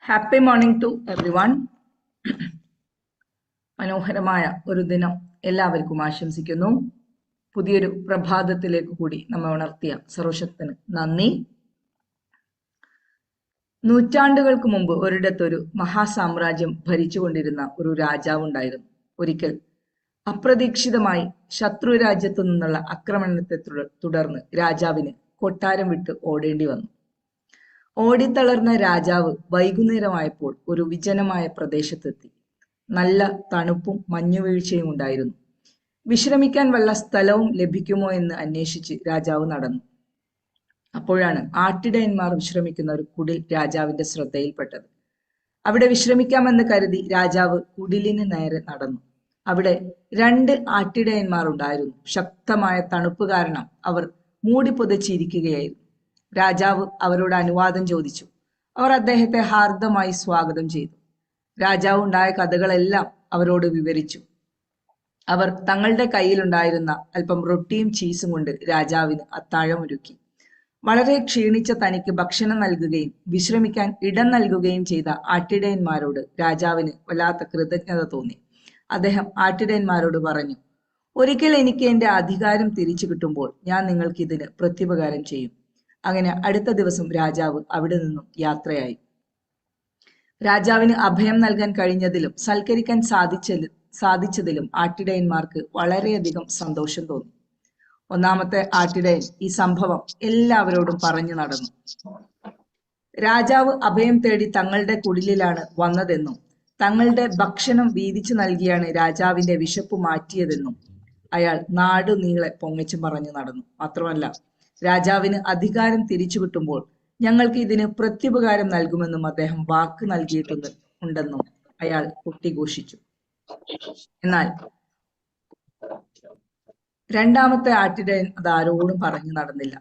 Happy morning to everyone. മനോഹരമായ ഒരു ദിനം എല്ലാവർക്കും ആശംസിക്കുന്നു. പുതിയൊരു പ്രഭാതത്തിലേക്ക് കൂടി നമ്മെ ഉണർത്തിയ സർവശക്തന് നന്ദി. നൂറ്റാണ്ടുകൾക്ക് മുമ്പ് ഒരിടത്തൊരു മഹാസാമ്രാജ്യം ഭരിച്ചുകൊണ്ടിരുന്ന ഒരു രാജാവുണ്ടായിരുന്നു. ഒരിക്കൽ അപ്രതീക്ഷിതമായി ശത്രു രാജ്യത്തു നിന്നുള്ള ആക്രമണത്തെ തുടർന്ന് രാജാവിന് കൊട്ടാരം വിട്ട് ഓടേണ്ടി വന്നു. ഓടിത്തളർന്ന രാജാവ് വൈകുന്നേരമായപ്പോൾ ഒരു വിജനമായ പ്രദേശത്തെത്തി. നല്ല തണുപ്പും മഞ്ഞുവീഴ്ചയും ഉണ്ടായിരുന്നു. വിശ്രമിക്കാൻ വല്ല സ്ഥലവും ലഭിക്കുമോ എന്ന് അന്വേഷിച്ച് രാജാവ് നടന്നു. അപ്പോഴാണ് ആട്ടിടയന്മാർ വിശ്രമിക്കുന്ന ഒരു കുടിൽ രാജാവിന്റെ ശ്രദ്ധയിൽപ്പെട്ടത്. അവിടെ വിശ്രമിക്കാമെന്ന് കരുതി രാജാവ് കുടിലിന് നേരെ നടന്നു. അവിടെ 2 ആട്ടിടയന്മാർ ഉണ്ടായിരുന്നു. ശക്തമായ തണുപ്പ് കാരണം അവർ മൂടി പുതച്ചിരിക്കുകയായിരുന്നു. രാജാവ് അവരോട് അനുവാദം ചോദിച്ചു. അവർ അദ്ദേഹത്തെ ഹാർദമായി സ്വാഗതം ചെയ്തു. രാജാവ് ഉണ്ടായ കഥകളെല്ലാം അവരോട് വിവരിച്ചു. അവർ തങ്ങളുടെ കയ്യിലുണ്ടായിരുന്ന അല്പം റൊട്ടിയും ചീസും കൊണ്ട് രാജാവിന് അത്താഴമൊരുക്കി. വളരെ ക്ഷീണിച്ച തനിക്ക് ഭക്ഷണം നൽകുകയും വിശ്രമിക്കാൻ ഇടം നൽകുകയും ചെയ്ത ആട്ടിടയന്മാരോട് രാജാവിന് വല്ലാത്ത കൃതജ്ഞത തോന്നി. അദ്ദേഹം ആട്ടിടയന്മാരോട് പറഞ്ഞു, ഒരിക്കൽ എനിക്ക് എന്റെ അധികാരം തിരിച്ചു കിട്ടുമ്പോൾ ഞാൻ നിങ്ങൾക്ക് ഇതിന് പ്രത്യുപകാരം ചെയ്യും. അങ്ങനെ അടുത്ത ദിവസം രാജാവ് അവിടെ നിന്നും യാത്രയായി. രാജാവിന് അഭയം നൽകാൻ കഴിഞ്ഞതിലും സൽക്കരിക്കാൻ സാധിച്ചതിലും ആട്ടിടയന്മാർക്ക് വളരെയധികം സന്തോഷം തോന്നി. ഒന്നാമത്തെ ആട്ടിടയൻ ഈ സംഭവം എല്ലാവരോടും പറഞ്ഞു നടന്നു. രാജാവ് അഭയം തേടി തങ്ങളുടെ കുടിലിലാണ് വന്നതെന്നും തങ്ങളുടെ ഭക്ഷണം വീതിച്ചു നൽകിയാണ് രാജാവിന്റെ വിശപ്പ് മാറ്റിയതെന്നും അയാൾ നാടുനീളെ പൊങ്ങച്ചു പറഞ്ഞു നടന്നു. മാത്രമല്ല, രാജാവിന് അധികാരം തിരിച്ചു കിട്ടുമ്പോൾ ഞങ്ങൾക്ക് ഇതിന് പ്രത്യുപകാരം നൽകുമെന്നും അദ്ദേഹം വാക്ക് നൽകിയിട്ടുണ്ടെന്നും അയാൾ കൊട്ടിഘോഷിച്ചു. എന്നാൽ രണ്ടാമത്തെ ആട്ടിടയൻ അത് ആരോടും പറഞ്ഞു നടന്നില്ല.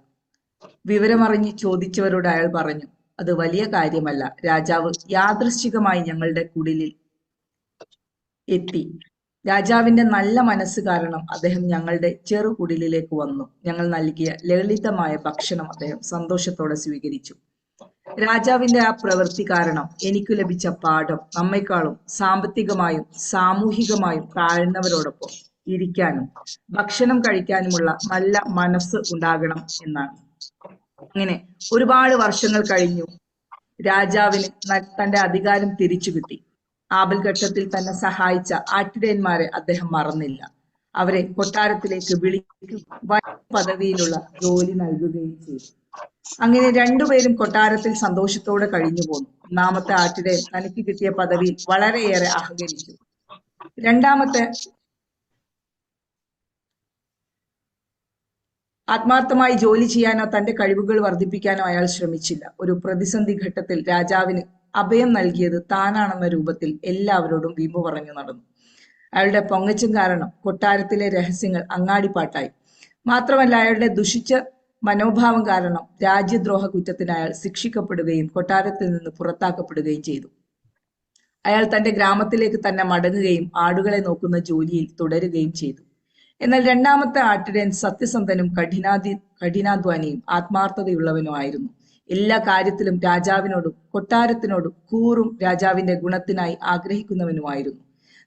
വിവരമറിഞ്ഞ് ചോദിച്ചവരോട് അയാൾ പറഞ്ഞു, അത് വലിയ കാര്യമല്ല. രാജാവ് യാദൃശ്ചികമായി ഞങ്ങളുടെ കുടിലിൽ എത്തി. രാജാവിന്റെ നല്ല മനസ്സ് കാരണം അദ്ദേഹം ഞങ്ങളുടെ ചെറു കുടിലിലേക്ക് വന്നു. ഞങ്ങൾ നൽകിയ ലളിതമായ ഭക്ഷണം അദ്ദേഹം സന്തോഷത്തോടെ സ്വീകരിച്ചു. രാജാവിന്റെ ആ പ്രവൃത്തി കാരണം എനിക്ക് ലഭിച്ച പാഠം നമ്മെക്കാളും സാമ്പത്തികമായും സാമൂഹികമായും താഴ്ന്നവരോടൊപ്പം ഇരിക്കാനും ഭക്ഷണം കഴിക്കാനുമുള്ള നല്ല മനസ്സ് ഉണ്ടാകണം എന്നാണ്. അങ്ങനെ ഒരുപാട് വർഷങ്ങൾ കഴിഞ്ഞു. രാജാവിന് തന്റെ അധികാരം തിരിച്ചു കിട്ടി. ആപൽഘട്ടത്തിൽ തന്നെ സഹായിച്ച ആട്ടിടയന്മാരെ അദ്ദേഹം മറന്നില്ല. അവരെ കൊട്ടാരത്തിലേക്ക് വിളിക്കുകയും പദവിയിലുള്ള ജോലി നൽകുകയും ചെയ്തു. അങ്ങനെ രണ്ടുപേരും കൊട്ടാരത്തിൽ സന്തോഷത്തോടെ കഴിഞ്ഞു പോന്നു. ഒന്നാമത്തെ ആട്ടിടയൻ തനിക്ക് കിട്ടിയ പദവിയിൽ വളരെയേറെ അഹങ്കരിച്ചു. രണ്ടാമത്തെ ആത്മാർത്ഥമായി ജോലി ചെയ്യാനോ തന്റെ കഴിവുകൾ വർദ്ധിപ്പിക്കാനോ അയാൾ ശ്രമിച്ചില്ല. ഒരു പ്രതിസന്ധി ഘട്ടത്തിൽ രാജാവിന് അഭയം നൽകിയത് താനാണെന്ന രൂപത്തിൽ എല്ലാവരോടും വീമ്പ് പറഞ്ഞു നടന്നു. അയാളുടെ പൊങ്ങച്ചം കാരണം കൊട്ടാരത്തിലെ രഹസ്യങ്ങൾ അങ്ങാടിപ്പാട്ടായി. മാത്രമല്ല, അയാളുടെ ദുഷിച്ച മനോഭാവം കാരണം രാജ്യദ്രോഹ കുറ്റത്തിന് അയാൾ ശിക്ഷിക്കപ്പെടുകയും കൊട്ടാരത്തിൽ നിന്ന് പുറത്താക്കപ്പെടുകയും ചെയ്തു. അയാൾ തന്റെ ഗ്രാമത്തിലേക്ക് തന്നെ മടങ്ങുകയും ആടുകളെ നോക്കുന്ന ജോലിയിൽ തുടരുകയും ചെയ്തു. എന്നാൽ രണ്ടാമത്തെ ആട്ടിടയൻ സത്യസന്ധനും കഠിനാധ്വാനിയും ആത്മാർത്ഥതയുള്ളവനും ആയിരുന്നു. എല്ലാ കാര്യത്തിലും രാജാവിനോടും കൊട്ടാരത്തിനോടും കൂറും രാജാവിന്റെ ഗുണത്തിനായി ആഗ്രഹിക്കുന്നവനുമായിരുന്നു.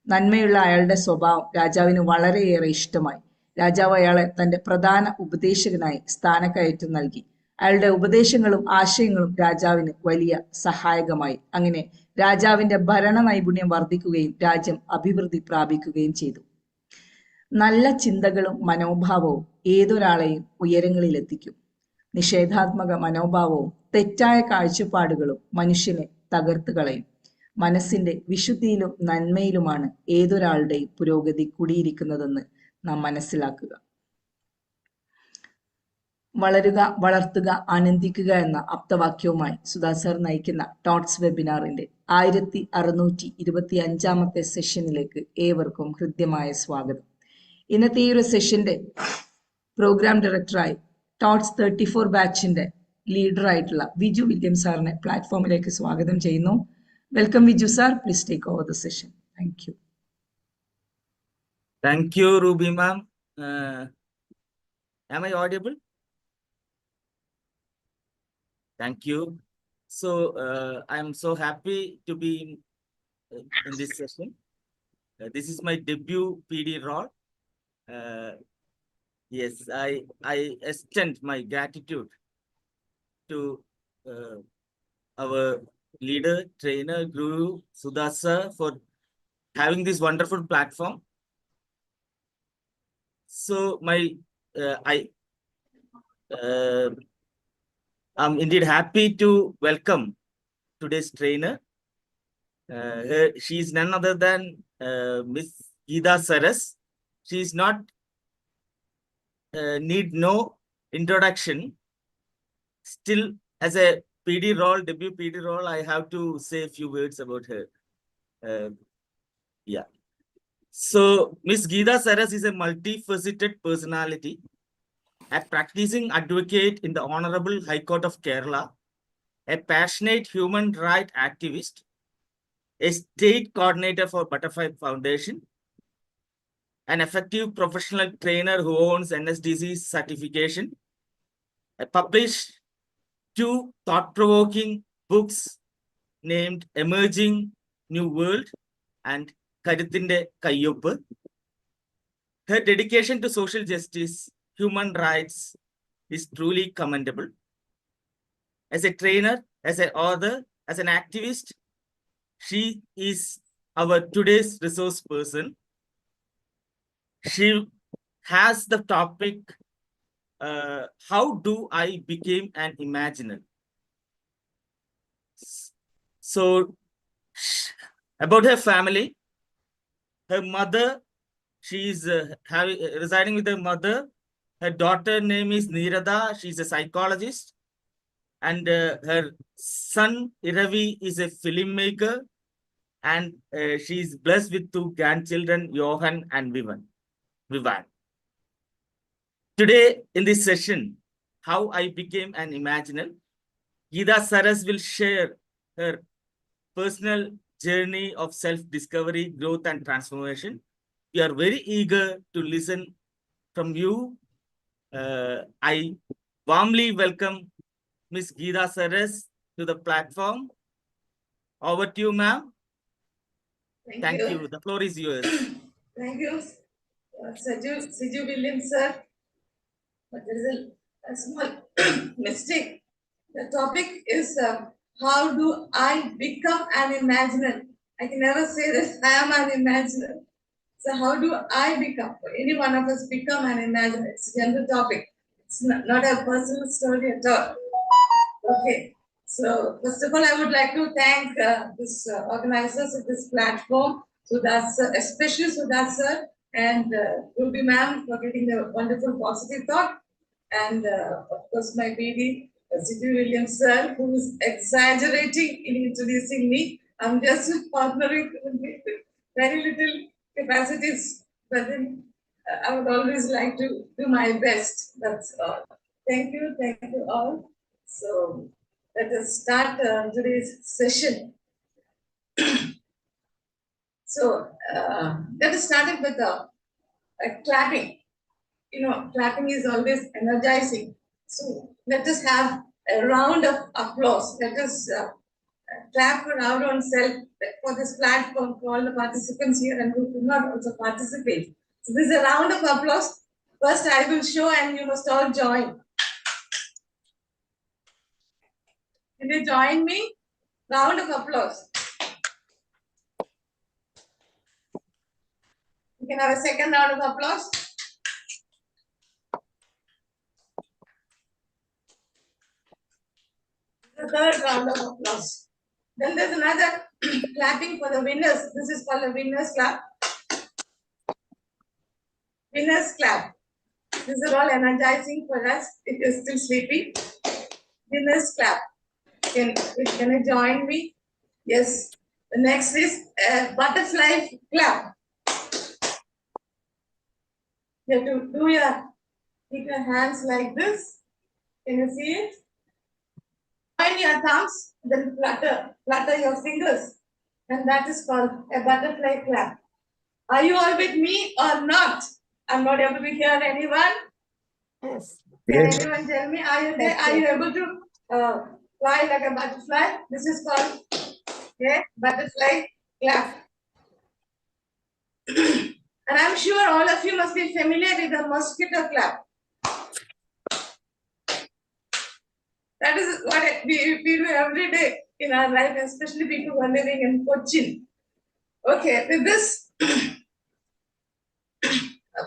നന്മയുള്ള അയാളുടെ സ്വഭാവം രാജാവിന് വളരെയേറെ ഇഷ്ടമായി. രാജാവ് അയാളെ തന്റെ പ്രധാന ഉപദേശകനായി സ്ഥാനക്കയറ്റം നൽകി. അയാളുടെ ഉപദേശങ്ങളും ആശയങ്ങളും രാജാവിന് വലിയ സഹായകമായി. അങ്ങനെ രാജാവിന്റെ ഭരണ നൈപുണ്യം വർദ്ധിക്കുകയും രാജ്യം അഭിവൃദ്ധി പ്രാപിക്കുകയും ചെയ്തു. നല്ല ചിന്തകളും മനോഭാവവും ഏതൊരാളെയും ഉയരങ്ങളിൽ എത്തിക്കും. നിഷേധാത്മക മനോഭാവവും തെറ്റായ കാഴ്ചപ്പാടുകളും മനുഷ്യനെ തകർത്ത് കളയും. മനസ്സിന്റെ വിശുദ്ധിയിലും നന്മയിലുമാണ് ഏതൊരാളുടെയും പുരോഗതി കുടിയിരിക്കുന്നതെന്ന് നാം മനസ്സിലാക്കുക. വളരുക, വളർത്തുക, ആനന്ദിക്കുക എന്ന ആപ്തവാക്യവുമായി സുധാ സർ നയിക്കുന്ന ടോട്ട്സ് വെബിനാറിന്റെ 1625ാമത്തെ സെഷനിലേക്ക് ഏവർക്കും ഹൃദ്യമായ സ്വാഗതം. ഇന്നത്തെ ഈ ഒരു സെഷന്റെ പ്രോഗ്രാം ഡയറക്ടറായി ടോട്ട്സ് 34 ബാച്ചിന്റെ ലീഡറായിട്ടുള്ള വിജു വില്യം സാറിനെ പ്ലാറ്റ്ഫോമിലേക്ക് സ്വാഗതം ചെയ്യുന്നു. Welcome Viju sir, please take over the session. Thank you. Thank you, Ruby ma'am. Am I audible? Thank you. So I'm so happy to be in this session. This is my debut PD role. Yes, I extend my gratitude to our leader, trainer, guru, Sudasa, for having this wonderful platform. So I'm indeed happy to welcome today's trainer. She is none other than Miss GEETHA SARAS. She is not need no introduction. Still, as a PD role, debut PD role, I have to say a few words about her. Yeah. So, Miss GEETHA SARAS is a multifaceted personality, a practicing advocate in the Honorable High Court of Kerala, a passionate human rights activist, a state coordinator for Butterfly Foundation, an effective professional trainer who owns NSDC certification, published 2 thought-provoking books named Emerging New World and Karuthinte Kayyoppu. Her dedication to social justice, human rights is truly commendable. As a trainer, as an author, as an activist, she is our today's resource person. She has the topic, how do I become an imaginer? So, about her family, her mother, she is residing with her mother. Her daughter name is Nirada. She's a psychologist. And her son, Iravi, is a filmmaker. And she is blessed with 2 grandchildren, Johan and Vivan. Today, in this session, how I became an imaginer, GEETHA SARAS will share her personal journey of self-discovery, growth, and transformation. We are very eager to listen from you. I warmly welcome Ms. GEETHA SARAS to the platform. Over to you, ma'am. Thank you. The floor is yours. Thank you, Siju Williams, sir. But there is a small mistake. The topic is how do I become an imaginer? I can never say that I am an imaginer. So how do I become? Any one of us become an imaginer? It's a general topic. It's not a personal story at all. Okay. So first of all, I would like to thank this organizers of this platform, Sudasa, especially Sudasa and Ruby ma'am for getting the wonderful positive thought, and of course my baby, Siti Williams sir, who is exaggerating in introducing me. I'm just partnering with very little capacities, but then I would always like to do my best. That's all. Thank you all. So let us start today's session. So let us start with clapping. You know, clapping is always energizing. So let us have a round of applause. Let us clap for our own self, for this platform, for all the participants here and who could not also participate. So this is a round of applause. First I will show and you must all join. Can you join me? Round of applause. You can have a second round of applause. The third round of applause. Then there's another clapping for the winners. This is called a winners clap. Winners clap. These are all energizing for us if you're still sleepy. Winners clap. Can you join me? Yes. The next is butterfly clap. You have to keep your hands like this. Can you see it? Join your thumbs, then flutter your fingers. And that is called a butterfly clap. Are you all with me or not? I'm not able to hear anyone. Yes. Can anyone tell me? Are you there? Are you able to fly like a butterfly. This is called butterfly clap. And I'm sure all of you must be familiar with the mosquito clap. That is what we do every day in our life, especially people who are living in Cochin. Okay, with this,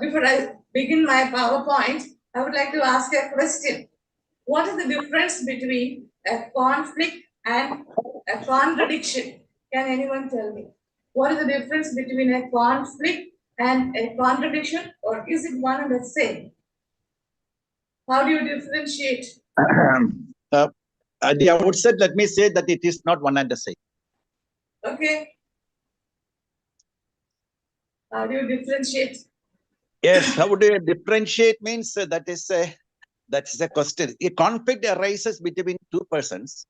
before I begin my PowerPoint, I would like to ask a question. What is the difference between a conflict and a contradiction? Can anyone tell me? What is the difference between a conflict and a contradiction, or is it one and the same? How do you differentiate? At the outset, let me say that it is not one and the same. Okay. How do you differentiate? Yes, how do you differentiate means that is a question. A conflict arises between two persons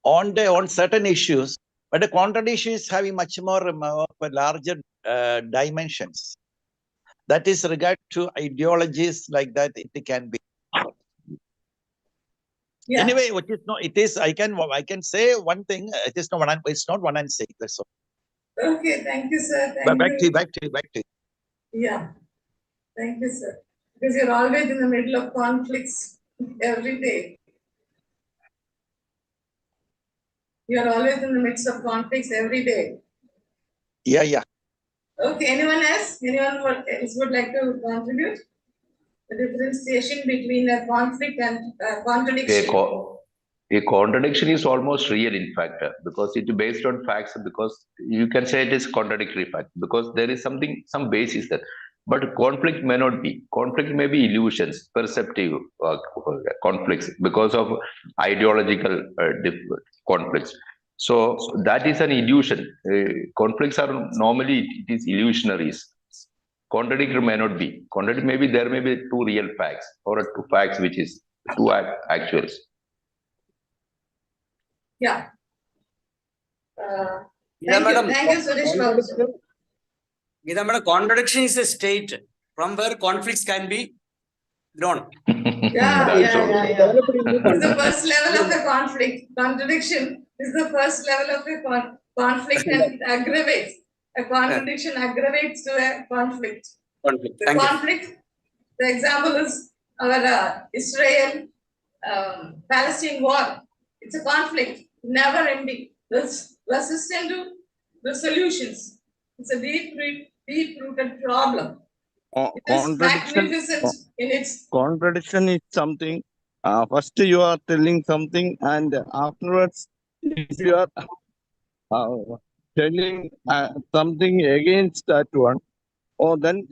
on certain issues, but a contradiction is having much more of a larger dimensions. That is regard to ideologies like that. It can be. Yeah. Anyway, which is not. It is. I can say one thing. It is not one. It's not one and same. That's all. Okay. Thank you, sir. But Thank you. back to you. Yeah. Thank you, sir. Because you're always in the middle of conflicts every day. You're always in the midst of conflicts every day. Yeah. Okay, anyone else? Anyone else would like to contribute? The differentiation between a conflict and a contradiction. A contradiction is almost real, in fact, because it is based on facts. Because you can say it is contradictory fact because there is some basis there. But conflict may not be. Conflict may be illusions, perceptive conflicts because of ideological conflicts. So that is an illusion. Conflicts are normally it is illusionaries. Contradictory may not be. Contradictory maybe there may be two real facts or two facts which is two actuals. Yeah. Thank you, Suresh Babu. Madam, contradiction is a state from where conflicts can be grown. Yeah. It's the first level of a conflict. Contradiction is the first level of a conflict and it aggravates. A contradiction aggravates to a conflict. The example is our Israel Palestine war. It's a conflict, never ending. Resistant to the solutions. It's a deep-rooted problem. It is magnificent in its contradiction is something. First you are telling something, and afterwards, if you are telling something against that one, then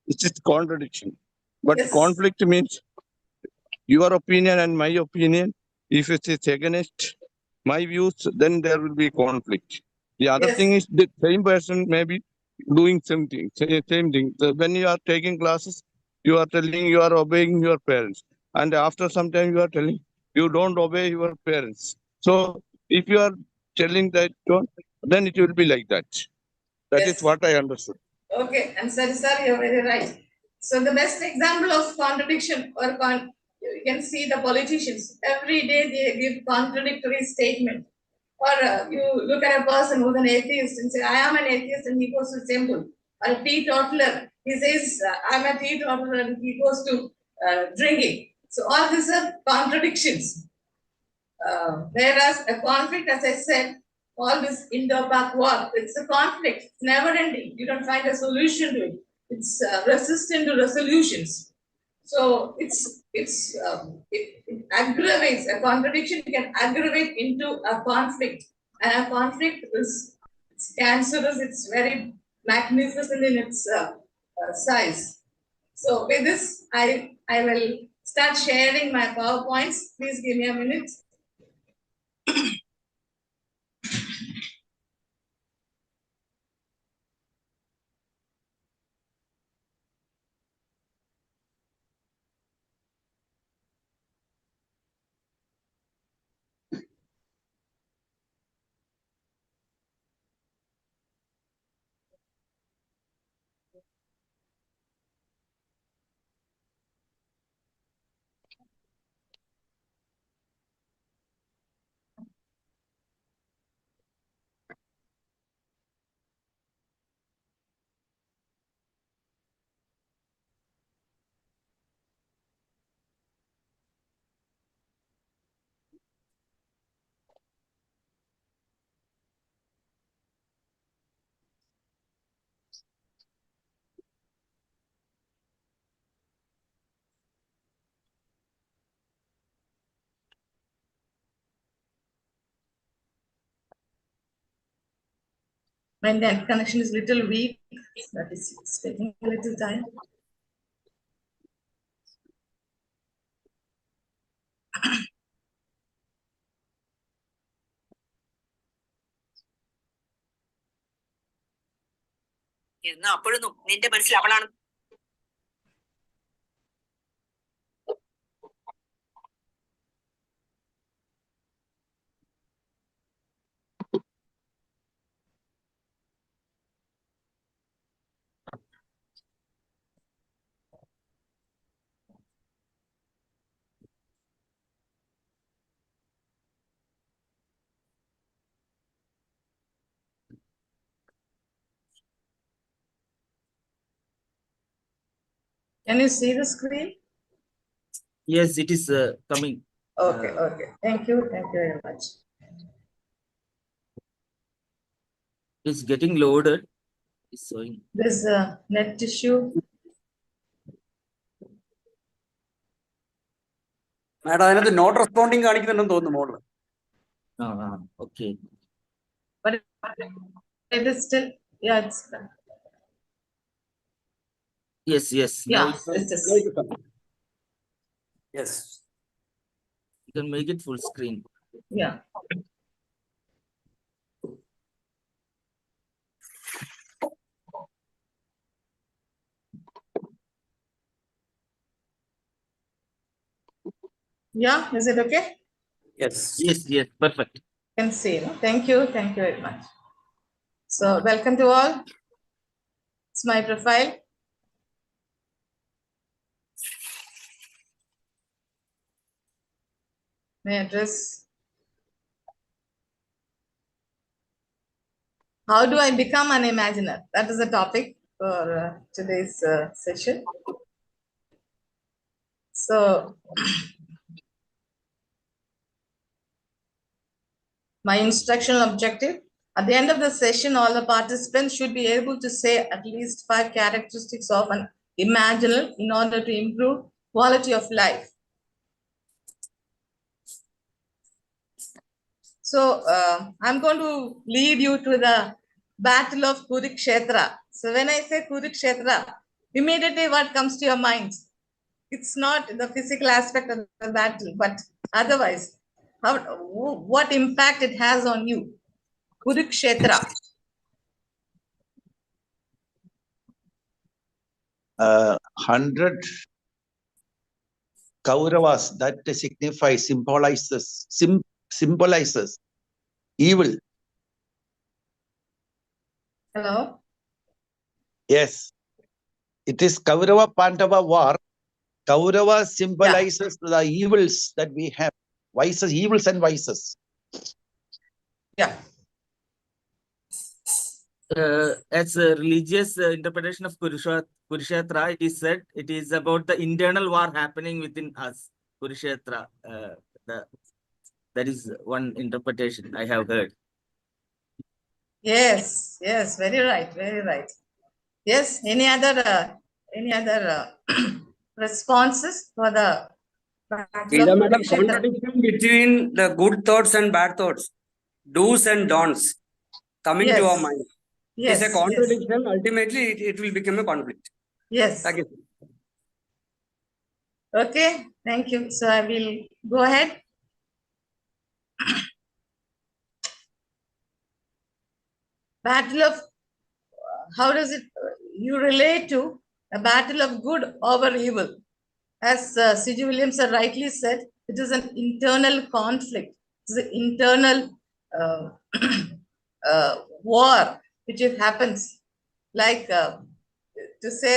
it is contradiction. But Yes. conflict means your opinion and my opinion. If it is against my views, then there will be conflict. The other Yes. thing is the same person may be doing something, same thing. So when you are taking classes, you are telling you are obeying your parents, and after some time you are telling you don't obey your parents. So if you are telling that one, then it will be like that. That Yes. is what I understood. Okay, and sir, you're very right. So the best example of contradiction or you can see the politicians every day they give contradictory statement. Or you look at a person who's an atheist and say, I am an atheist, and he goes to temple. Or a teetotaler, he says, I'm a teetotaler, and he goes to drinking. So all these are contradictions. Whereas a conflict, as I said, all this Indo-Pak war, it's a conflict. It's never ending. You don't find a solution to it. It's resistant to resolutions. So it aggravates. A contradiction can aggravate into a conflict. And a conflict is cancerous. It's very magnificent in its size. So with this, I will start sharing my PowerPoints. Please give me a minute. My net connection is little weak. That is it's taking a little time. Can you see the screen? Yes, it is coming. Okay, okay. Thank you very much. It's getting loaded. It's showing. There's a net issue. Madam, അതിനകത്ത് not responding കാണിക്കുന്നുണ്ടെന്ന് തോന്നുന്നു മോള്. Okay. But it is still, yeah, it's Yes. Now yeah, it is. Yes. you can make it full screen. Yeah. Yeah, is it okay? Yes. Yes, perfect. Can see. No? Thank you very much. So welcome to all. It's my profile. My address. How do I become an imaginer? That is the topic for today's session. So my instructional objective. At the end of the session, all the participants should be able to say at least 5 characteristics of an imaginal in order to improve quality of life. So I'm going to lead you to the Battle of Kurukshetra. So when I say Kurukshetra, immediately what comes to your mind? It's not the physical aspect of the battle, but otherwise, what impact it has on you. Kurukshetra. 100 Kauravas, that symbolizes evil. Hello? Yes. It is Kaurava Pandava war. Kaurava symbolizes the evils that we have. Vices, evils and vices. Yeah. As a religious interpretation of Kurukshetra, it is said it is about the internal war happening within us. Kurukshetra. That is one interpretation I have heard. Yes, very right. Yes, any other responses for the Battle of Madam, Kurukshetra? contradiction between the good thoughts and bad thoughts, do's and don'ts coming to our mind. Yes, It's a contradiction. Ultimately, it will become a conflict. Yes. Thank you. Okay, thank you. So I will go ahead. Battle of, how does it you relate to a battle of good over evil? As C.G. Williams rightly said, it is an internal conflict. It's an internal war which happens. Like to say,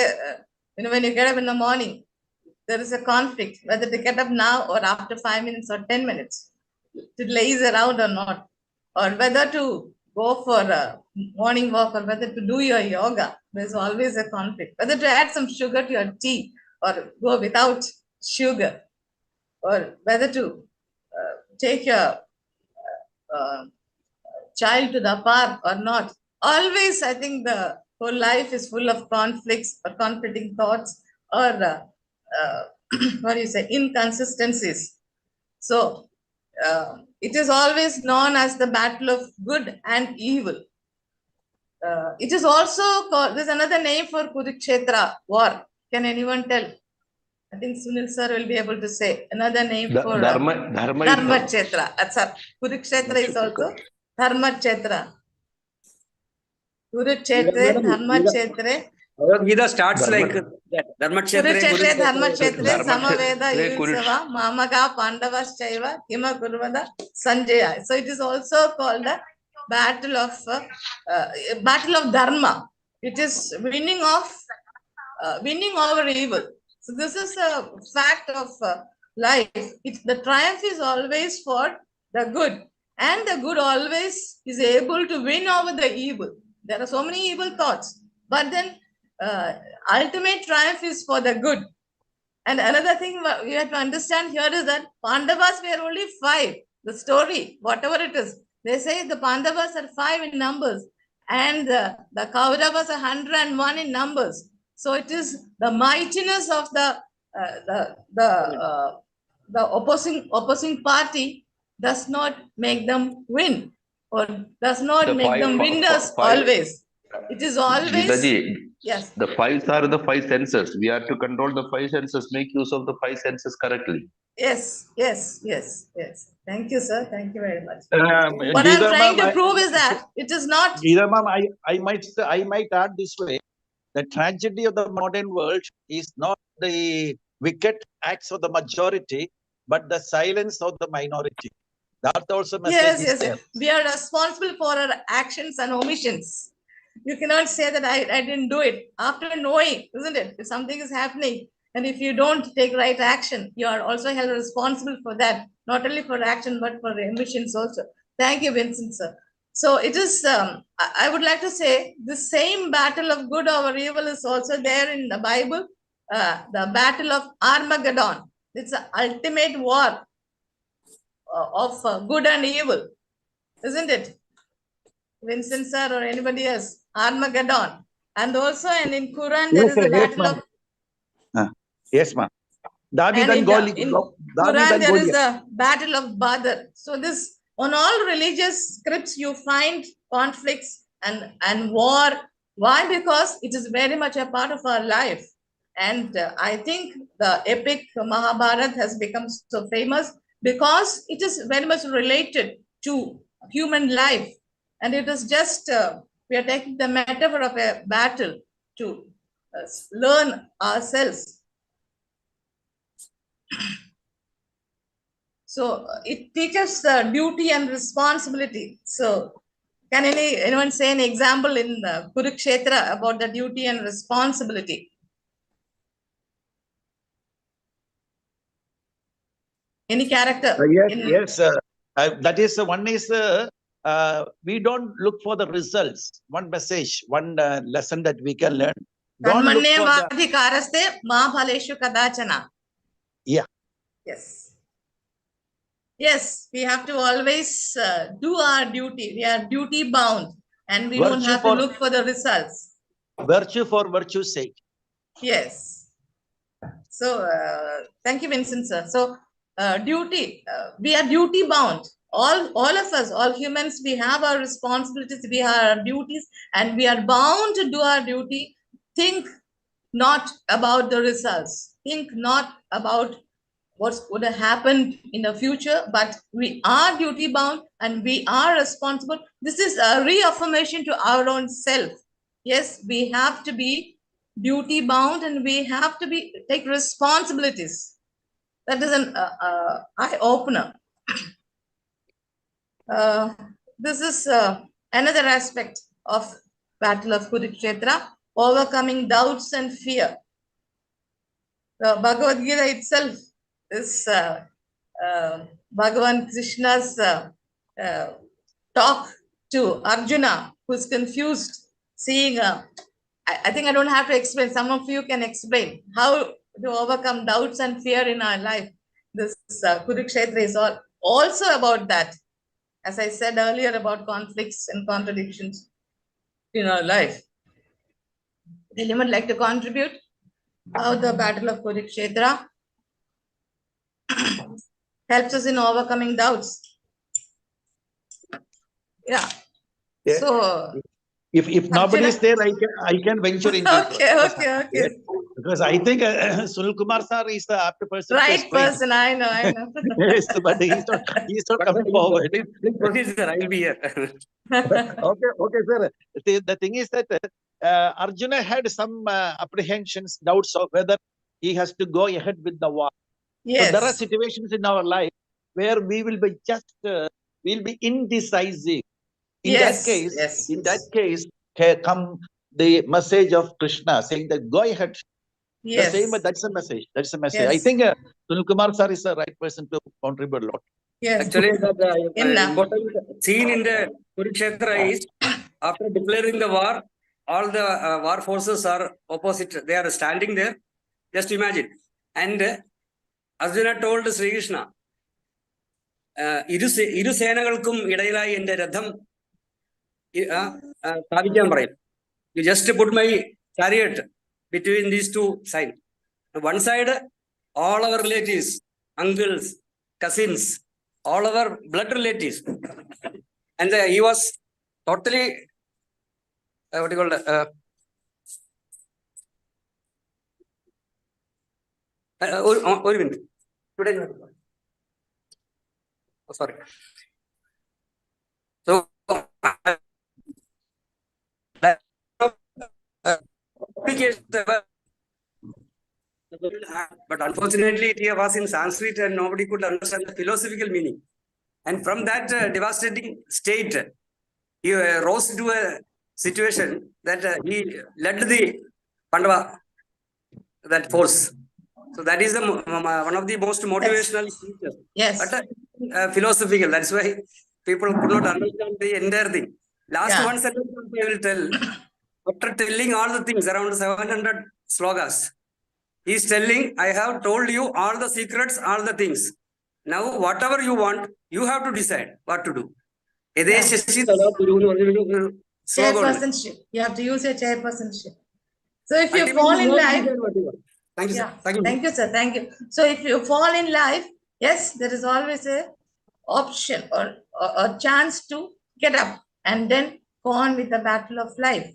when you get up in the morning, there is a conflict whether to get up now or after 5 minutes or 10 minutes, to laze around or not, or whether to go for a morning walk or whether to do your yoga. There's always a conflict. Whether to add some sugar to your tea or go without sugar, or whether to take your child to the park or not. Always, I think the whole life is full of conflicts or conflicting thoughts or what do you say, inconsistencies. So it is always known as the battle of good and evil. It is also called, there's another name for Kurukshetra war. Can anyone tell? I think Sunil sir will be able to say another name for Dharma Dharmakshetra. Kurukshetra is also Dharmakshetra. Kurukshetra, Dharmakshetra. Bhagavad starts Dharma- like that. Kurukshetra, Dharmakshetra, Dharmakshetra, Samaveda, Yunsava, Mamaga, Pandavaschaiva, Kima Kurvada, Sanjaya. So it is also called the battle of Dharma. It is winning over evil. So this is a fact of life. The triumph is always for the good, and the good always is able to win over the evil. There are so many evil thoughts, but then ultimate triumph is for the good. And another thing we have to understand here is that Pandavas were only 5. The story, whatever it is, they say the Pandavas are 5 in numbers, and the Kauravas are 101 in numbers. So it is the mightiness of the opposing party does not make them win, or does not make them winners always. It is always Geethaji, yes. the 5s are the 5 senses. We are to control the 5 senses, make use of the 5 senses correctly. Yes. Thank you, sir. Thank you very much. Um, What Geetha I'm trying ma'am, to prove is that it is not. Geetha ma'am, I might add this way: the tragedy of the modern world is not the wicked acts of the majority, but the silence of the minority. That also message is there. We are responsible for our actions and omissions. You cannot say that I didn't do it after knowing, isn't it? If something is happening, and if you don't take right action, you are also held responsible for that, not only for action, but for omissions also. Thank you, Vincent, sir. So it is, I would like to say, the same battle of good over evil is also there in the Bible, the battle of Armageddon. It's the ultimate war of good and evil, isn't it? Vincent sir or anybody else? Armageddon. And also, and in Quran, there is a battle of. Yes, ma'am. David and Goliath. In Quran, there is a battle of Badr. So this, on all religious scripts, you find conflicts and war. Why? Because it is very much a part of our life. And I think the epic Mahabharata has become so famous because it is very much related to human life. And it is just, we are taking the metaphor of a battle to learn ourselves. So it teaches duty and responsibility. So can anyone say an example in Kurukshetra about the duty and responsibility? Any character? Yes. That is one is we don't look for the results. One message, one lesson that we can learn. Don't look for the. Yeah. Yes, we have to always do our duty. We are duty bound, and we don't have to look for the results. Virtue for virtue's sake. Yes. So thank you, Vincent sir. So duty, we are duty bound. All of us, all humans, we have our responsibilities, we have our duties, and we are bound to do our duty. Think not about the results. Think not about what would have happened in the future, but we are duty bound and we are responsible. This is a reaffirmation to our own self. Yes, we have to be duty bound and we have to take responsibilities. That is an eye opener. This is another aspect of Battle of Kurukshetra, overcoming doubts and fear. The Bhagavad Gita itself is Bhagavan Krishna's talk to Arjuna, who's confused, seeing. I think I don't have to explain. Some of you can explain how to overcome doubts and fear in our life. This Kurukshetra is also about that. As I said earlier, about conflicts and contradictions in our life. Would anyone like to contribute? How the Battle of Kurukshetra helps us in overcoming doubts. Yeah. So If nobody is there, I can venture into it. Okay. Because I think Sunil Kumar sir is the apt person to Right explain. person, I know. Yes, but he's not coming forward. Please proceed, sir. I will be here. Okay, sir. The thing is that Arjuna had some apprehensions, doubts of whether he has to go ahead with the war. Yes. So there are situations in our life where we will be we'll be indecisive. In that case, come the message of Krishna saying that go ahead. Yes. The same, but that's a message. That's a message. Yes. I think Sunil Kumar sir is the right person to contribute a lot. Yes. Actually, the important scene in the Kurukshetra is after declaring the war, all the war forces are opposite. They are standing there. Just imagine. And Arjuna told Sri Krishna, ഇരു സേനകൾക്കും ഇടയിലായി എന്റെ രഥം സ്ഥാപിക്കാൻ പറയും. You just put my chariot between these two sides. One side, all our relatives, uncles, cousins, all our blood relatives. And he was totally, what do you call it? One minute. Oh, sorry. So, but unfortunately it was in Sanskrit and nobody could understand the philosophical meaning. And from that devastating state, he rose to a situation that he led the Pandava, that force. So that is one of the most motivational speeches. Yes. But philosophical. That's why people could not understand the entire thing. Last one sentence I will tell. After telling all the things, around 700 slogas, he is telling, I have told you all the secrets, all the things. Now, whatever you want, you have to decide what to do. Chairpersonship. You have to use your chairpersonship. So if you fall in life, thank you, sir. Thank you, sir. Thank you. So if you fall in life, yes, there is always a option or a chance to get up and then go on with the battle of life.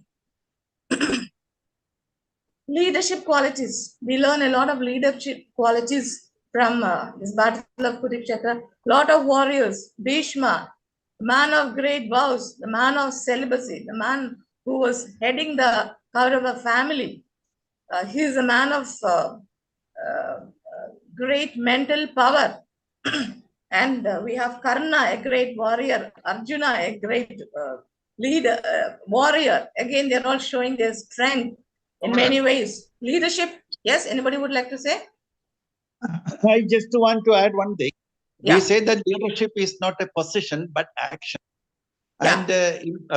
Leadership qualities. We learn a lot of leadership qualities from this battle of Kurukshetra. Lot of warriors. Bhishma, the man of great vows, the man of celibacy, the man who was heading the Kaurava family. He is a man of great mental power. And we have Karna, a great warrior. Arjuna, a great leader, warrior. Again, they're all showing their strength in many ways. Leadership. Yes, anybody would like to say? I just want to add one thing. We say that leadership is not a position, but action. And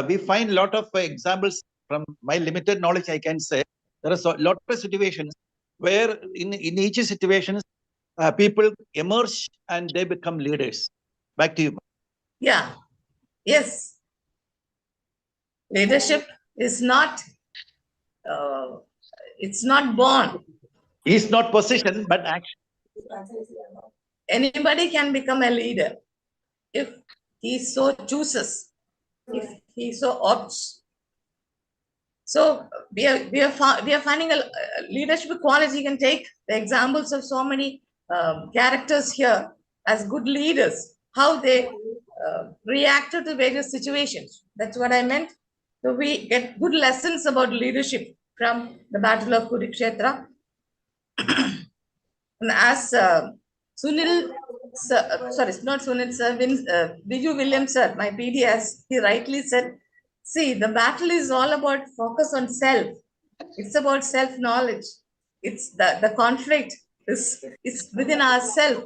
we find a lot of examples from my limited knowledge, I can say. There are a lot of situations where in each situation, people emerge and they become leaders. Back to you. Yeah. Yes. Leadership is not, it's not born. It's not position, but action. Anybody can become a leader if he so chooses, if he so opts. So we are finding a leadership quality. You can take the examples of so many characters here as good leaders, how they reacted to various situations. That's what I meant. So we get good lessons about leadership from the Battle of Kurukshetra. And as Sunil, sir, sorry, not Sunil, sir, Viju Williams, sir, my PD, as he rightly said, see, the battle is all about focus on self. It's about self-knowledge. It's the conflict is within ourselves.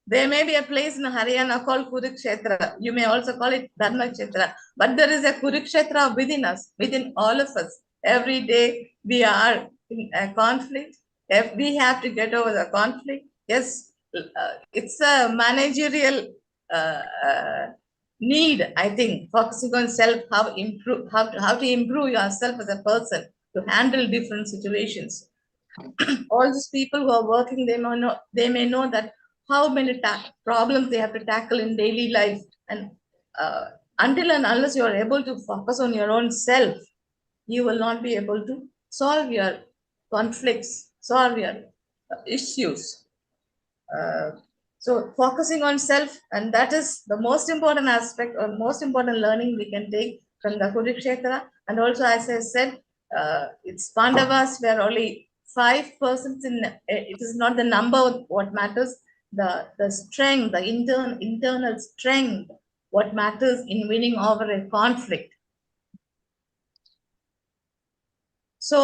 There may be a place in Haryana called Kurukshetra. You may also call it Dharmakshetra. But there is a Kurukshetra within us, within all of us. Every day we are in a conflict. If we have to get over the conflict, yes, it's a managerial need, I think, focusing on self, how to improve yourself as a person to handle different situations. All these people who are working, they may know that how many problems they have to tackle in daily life, and until and unless you are able to focus on your own self, you will not be able to solve your conflicts, solve your issues. So focusing on self, and that is the most important aspect or most important learning we can take from the Kurukshetra. And also, as I said, it's Pandavas were only 5 persons in. It is not the number what matters. The strength, the internal strength, what matters in winning over a conflict. So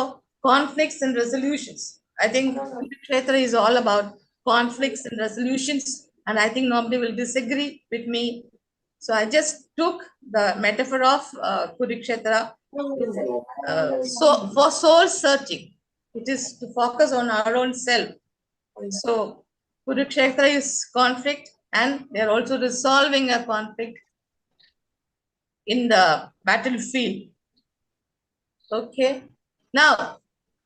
conflicts and resolutions. I think Kurukshetra is all about conflicts and resolutions, and I think nobody will disagree with me. So I just took the metaphor of Kurukshetra. So for soul searching, it is to focus on our own self. So Kurukshetra is conflict, and they are also resolving a conflict in the battlefield. Okay. Now,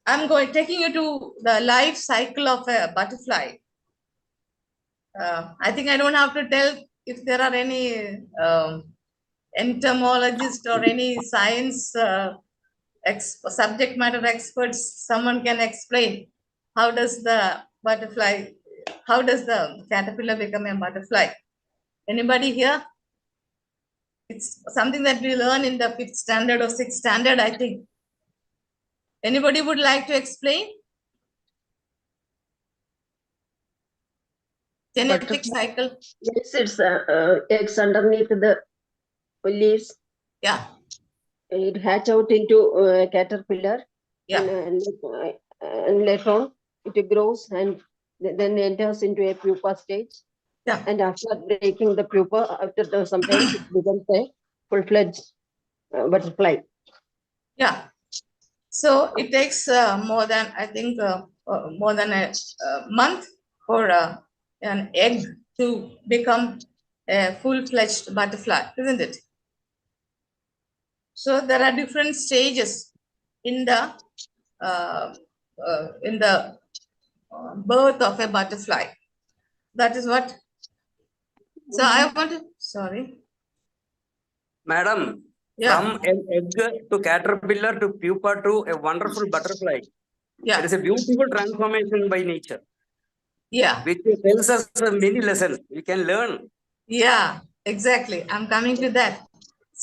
I'm taking you to the life cycle of a butterfly. I think I don't have to tell if there are any entomologists or any science subject matter experts. Someone can explain how does the caterpillar become a butterfly? Anybody here? It's something that we learn in the 5th standard or 6th standard, I think. Anybody would like to explain? Genetic cycle. Yes, it's eggs underneath the leaves. Yeah. It hatch out into a caterpillar. Yeah. And later on, it grows and then enters into a pupa stage. Yeah. And after breaking the pupa, after sometimes it becomes a full-fledged butterfly. Yeah. So it takes more than, I think, more than a month for an egg to become a full-fledged butterfly, isn't it? So there are different stages in the birth of a butterfly. That is what. So I want to. Sorry. Madam, Yeah. from an egg to caterpillar to pupa to a wonderful butterfly. Yeah. It is a beautiful transformation by nature. Yeah. Which tells us many lessons we can learn. Yeah, exactly. I'm coming to that.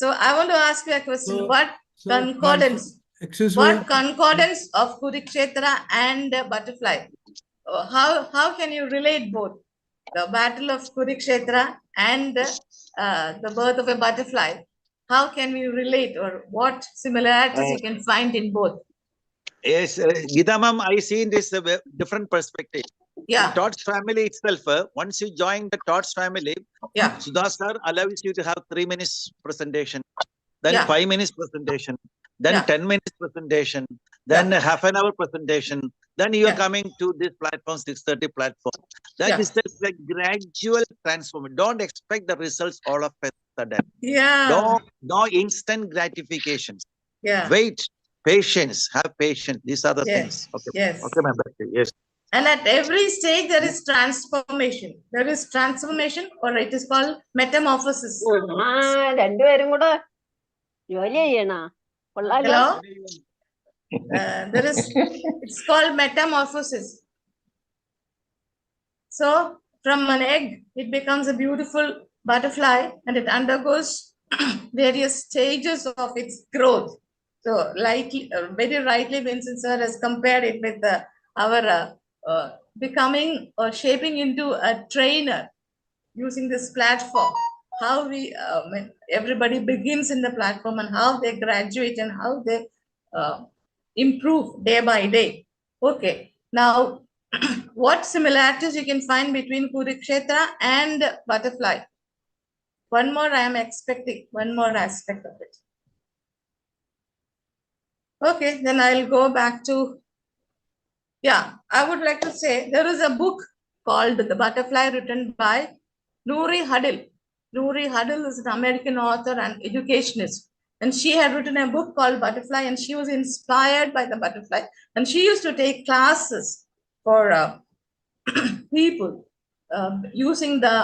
So I want to ask you a question. What concordance of Kurukshetra and butterfly? How can you relate both the battle of Kurukshetra and the birth of a butterfly? How can we relate, or what similarities you can find in both? Yes, Geetha ma'am, I see in this different perspective. Yeah. The ToTs family itself, once you join the ToTs family, Yeah. Sudha sir allows you to have 3 minutes presentation, then Yeah. 5 minutes presentation, then Yeah. 10 minutes presentation, then half an hour presentation, then you are Yeah. coming to this platform, 6:30 platform. That Yeah. is just like gradual transformation. Don't expect the results all of a sudden. Yeah. No instant gratifications. Yeah. Wait, patience, have patience. These are the things. Yes. Okay. Yes. Okay, ma'am. Yes. And at every stage, there is transformation. There is transformation, or it is called metamorphosis. രണ്ടുപേരും കൂടെ ജോലി ചെയ്യണ കൊള്ളാലോ. Hello? It's called metamorphosis. So from an egg, it becomes a beautiful butterfly, and it undergoes various stages of its growth. So very rightly, Vincent sir has compared it with our becoming or shaping into a trainer using this platform. How when everybody begins in the platform, and how they graduate, and how they improve day by day. Okay. Now, what similarities you can find between Kurukshetra and butterfly? One more, I am expecting one more aspect of it. Okay, then I'll go back to, yeah, I would like to say there is a book called The Butterfly written by Nouri Huddle. Nouri Huddle is an American author and educationist. And she had written a book called Butterfly, and she was inspired by the butterfly. And she used to take classes for people using the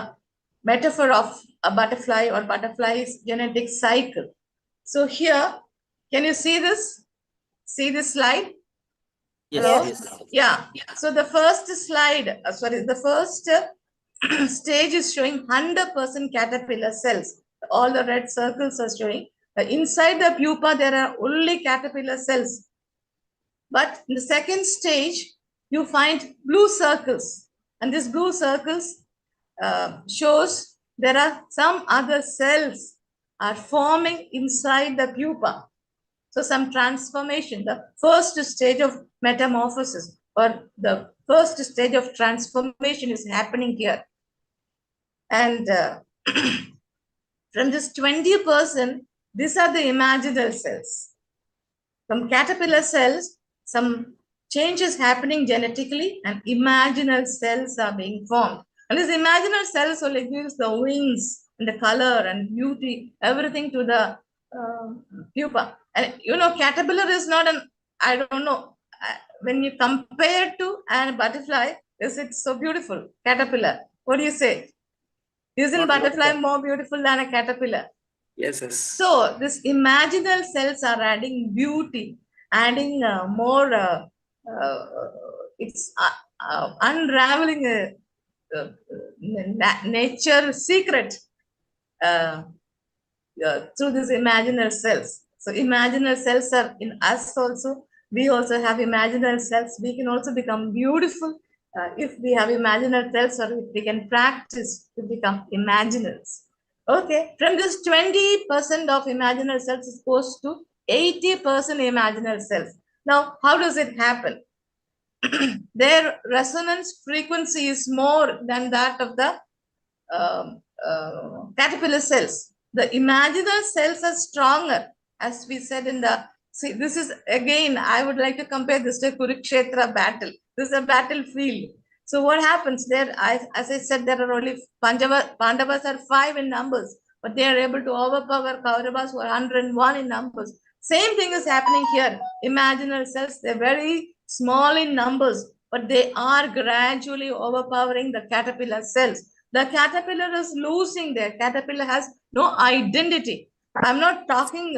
metaphor of a butterfly or butterfly's genetic cycle. So here, can you see this? See this slide? Hello? Yes. Yeah. So the first slide, the first stage is showing 100% caterpillar cells. All the red circles are showing. Inside the pupa, there are only caterpillar cells. But in the second stage, you find blue circles. And these blue circles shows there are some other cells are forming inside the pupa. So some transformation, the first stage of metamorphosis or the first stage of transformation is happening here. And from this 20%, these are the imaginal cells. From caterpillar cells, some changes happening genetically and imaginal cells are being formed. And these imaginal cells only gives the wings and the color and beauty, everything to the pupa. And you know, caterpillar is not an, I don't know, when you compare to a butterfly, is it so beautiful? Caterpillar. What do you say? Isn't butterfly more beautiful than a caterpillar? Yes, yes. So this imaginal cells are adding beauty, adding more, it's unraveling a nature secret through these imaginal cells. So imaginal cells are in us also. We also have imaginal cells. We can also become beautiful if we have imaginal cells, or if we can practice to become imaginals. Okay, from this 20% of imaginal cells is goes to 80% imaginal cells. Now, how does it happen? Their resonance frequency is more than that of the caterpillar cells. The imaginal cells are stronger, as we said in the, see, this is again, I would like to compare this to Kurukshetra battle. This is a battlefield. So what happens there, as I said, there are only Pandavas are 5 in numbers, but they are able to overpower Kauravas who are 101 in numbers. Same thing is happening here. Imaginal cells, they're very small in numbers, but they are gradually overpowering the caterpillar cells. The caterpillar is losing their caterpillar has no identity. I'm not talking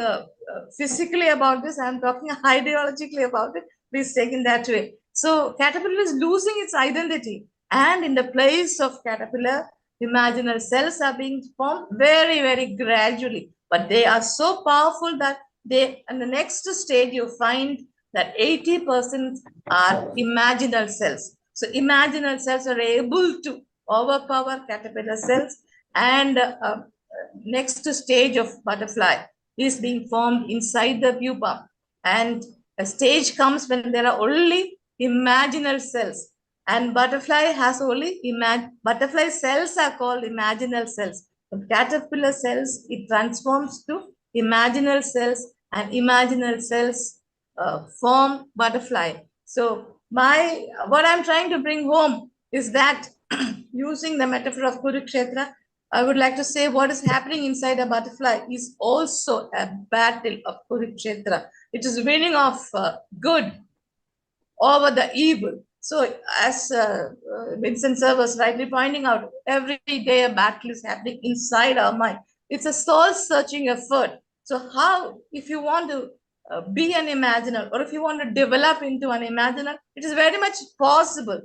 physically about this. I'm talking ideologically about it. Please take in that way. So caterpillar is losing its identity, and in the place of caterpillar, imaginal cells are being formed very, very gradually. But they are so powerful that they, in the next stage, you find that 80% are imaginal cells. So imaginal cells are able to overpower caterpillar cells, and next stage of butterfly is being formed inside the pupa, and a stage comes when there are only imaginal cells, and butterfly has only butterfly cells are called imaginal cells. From caterpillar cells, it transforms to imaginal cells, and imaginal cells form butterfly. So what I'm trying to bring home is that using the metaphor of Kurukshetra, I would like to say what is happening inside a butterfly is also a battle of Kurukshetra. It is winning of good over the evil. So as Vincent Sir was rightly pointing out, every day a battle is happening inside our mind. It's a soul-searching effort. So how, if you want to be an imaginer, or if you want to develop into an imaginer, it is very much possible,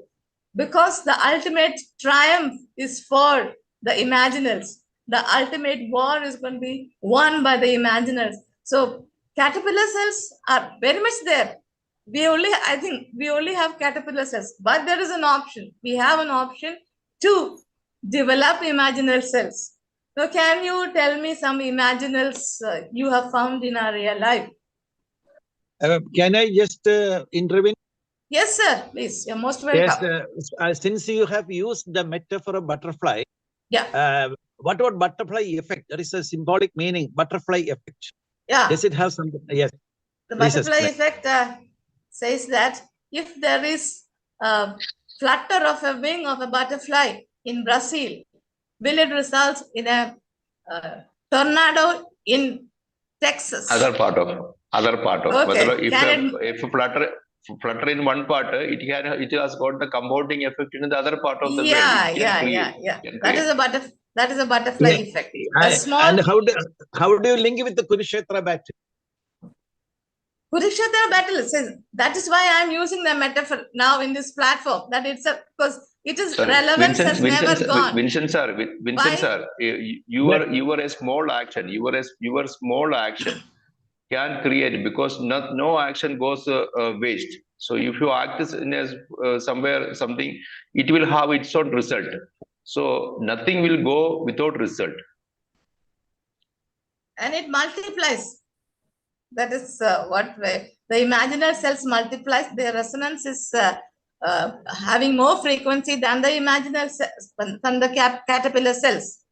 because the ultimate triumph is for the imaginers. The ultimate war is going to be won by the imaginers. So caterpillar cells are very much there. I think we only have caterpillar cells, but there is an option. We have an option to develop imaginal cells. So can you tell me some imaginals you have found in our real life? Can I just intervene? Yes, sir. Please, you're most welcome. Yes, since you have used the metaphor of butterfly, yeah. What about butterfly effect? There is a symbolic meaning, butterfly effect. Yeah. Does it have something? Yes. The butterfly effect says that if there is a flutter of a wing of a butterfly in Brazil, will it result in a tornado in Texas? Other part of. Okay. If flutter in one part, it has got the compounding effect in the other part of the brain. Yeah. That is a butterfly. That is a butterfly Yeah. effect. A small And how do you link it with the Kurukshetra battle? Kurukshetra battle says that is why I am using the metaphor now in this platform. That it's a because it is Sir, relevance has never gone. Vincent sir, Why? sir, your a small action, your small action can create, because no action goes waste. So if you act in somewhere something, it will have its own result. So nothing will go without result. And it multiplies. That is what the imaginal cells multiplies. Their resonance is having more frequency than the imaginal cells, than the caterpillar cells.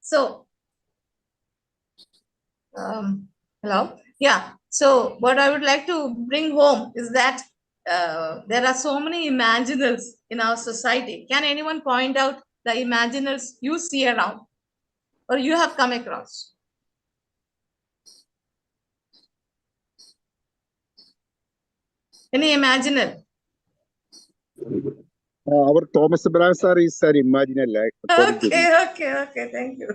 So, hello. Yeah. So what I would like to bring home is that there are so many imaginals in our society. Can anyone point out the imaginals you see around or you have come across? Any imaginal? Our Thomas Abraham sir is an imaginal. Okay. Thank you.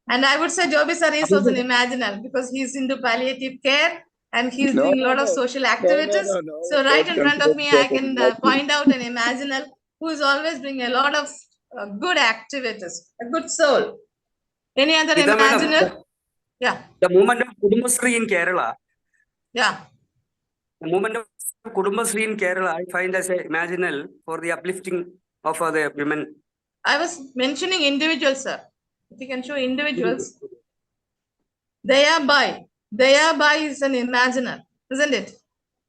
And I would say Joby sir is also an imaginal because he's into palliative care and he's doing a lot of social activities. So right in front of me, I can point out an imaginal who is always doing a lot of good activities, a good soul. Any other GEETHA madam, imaginal? Yeah. the movement of Kudumbashree in Kerala. Yeah. The movement of Kudumbashree in Kerala, I find as a imaginal for the uplifting of the women. I was mentioning individuals, sir. If you can show individuals. Dayabai is an imaginal, isn't it?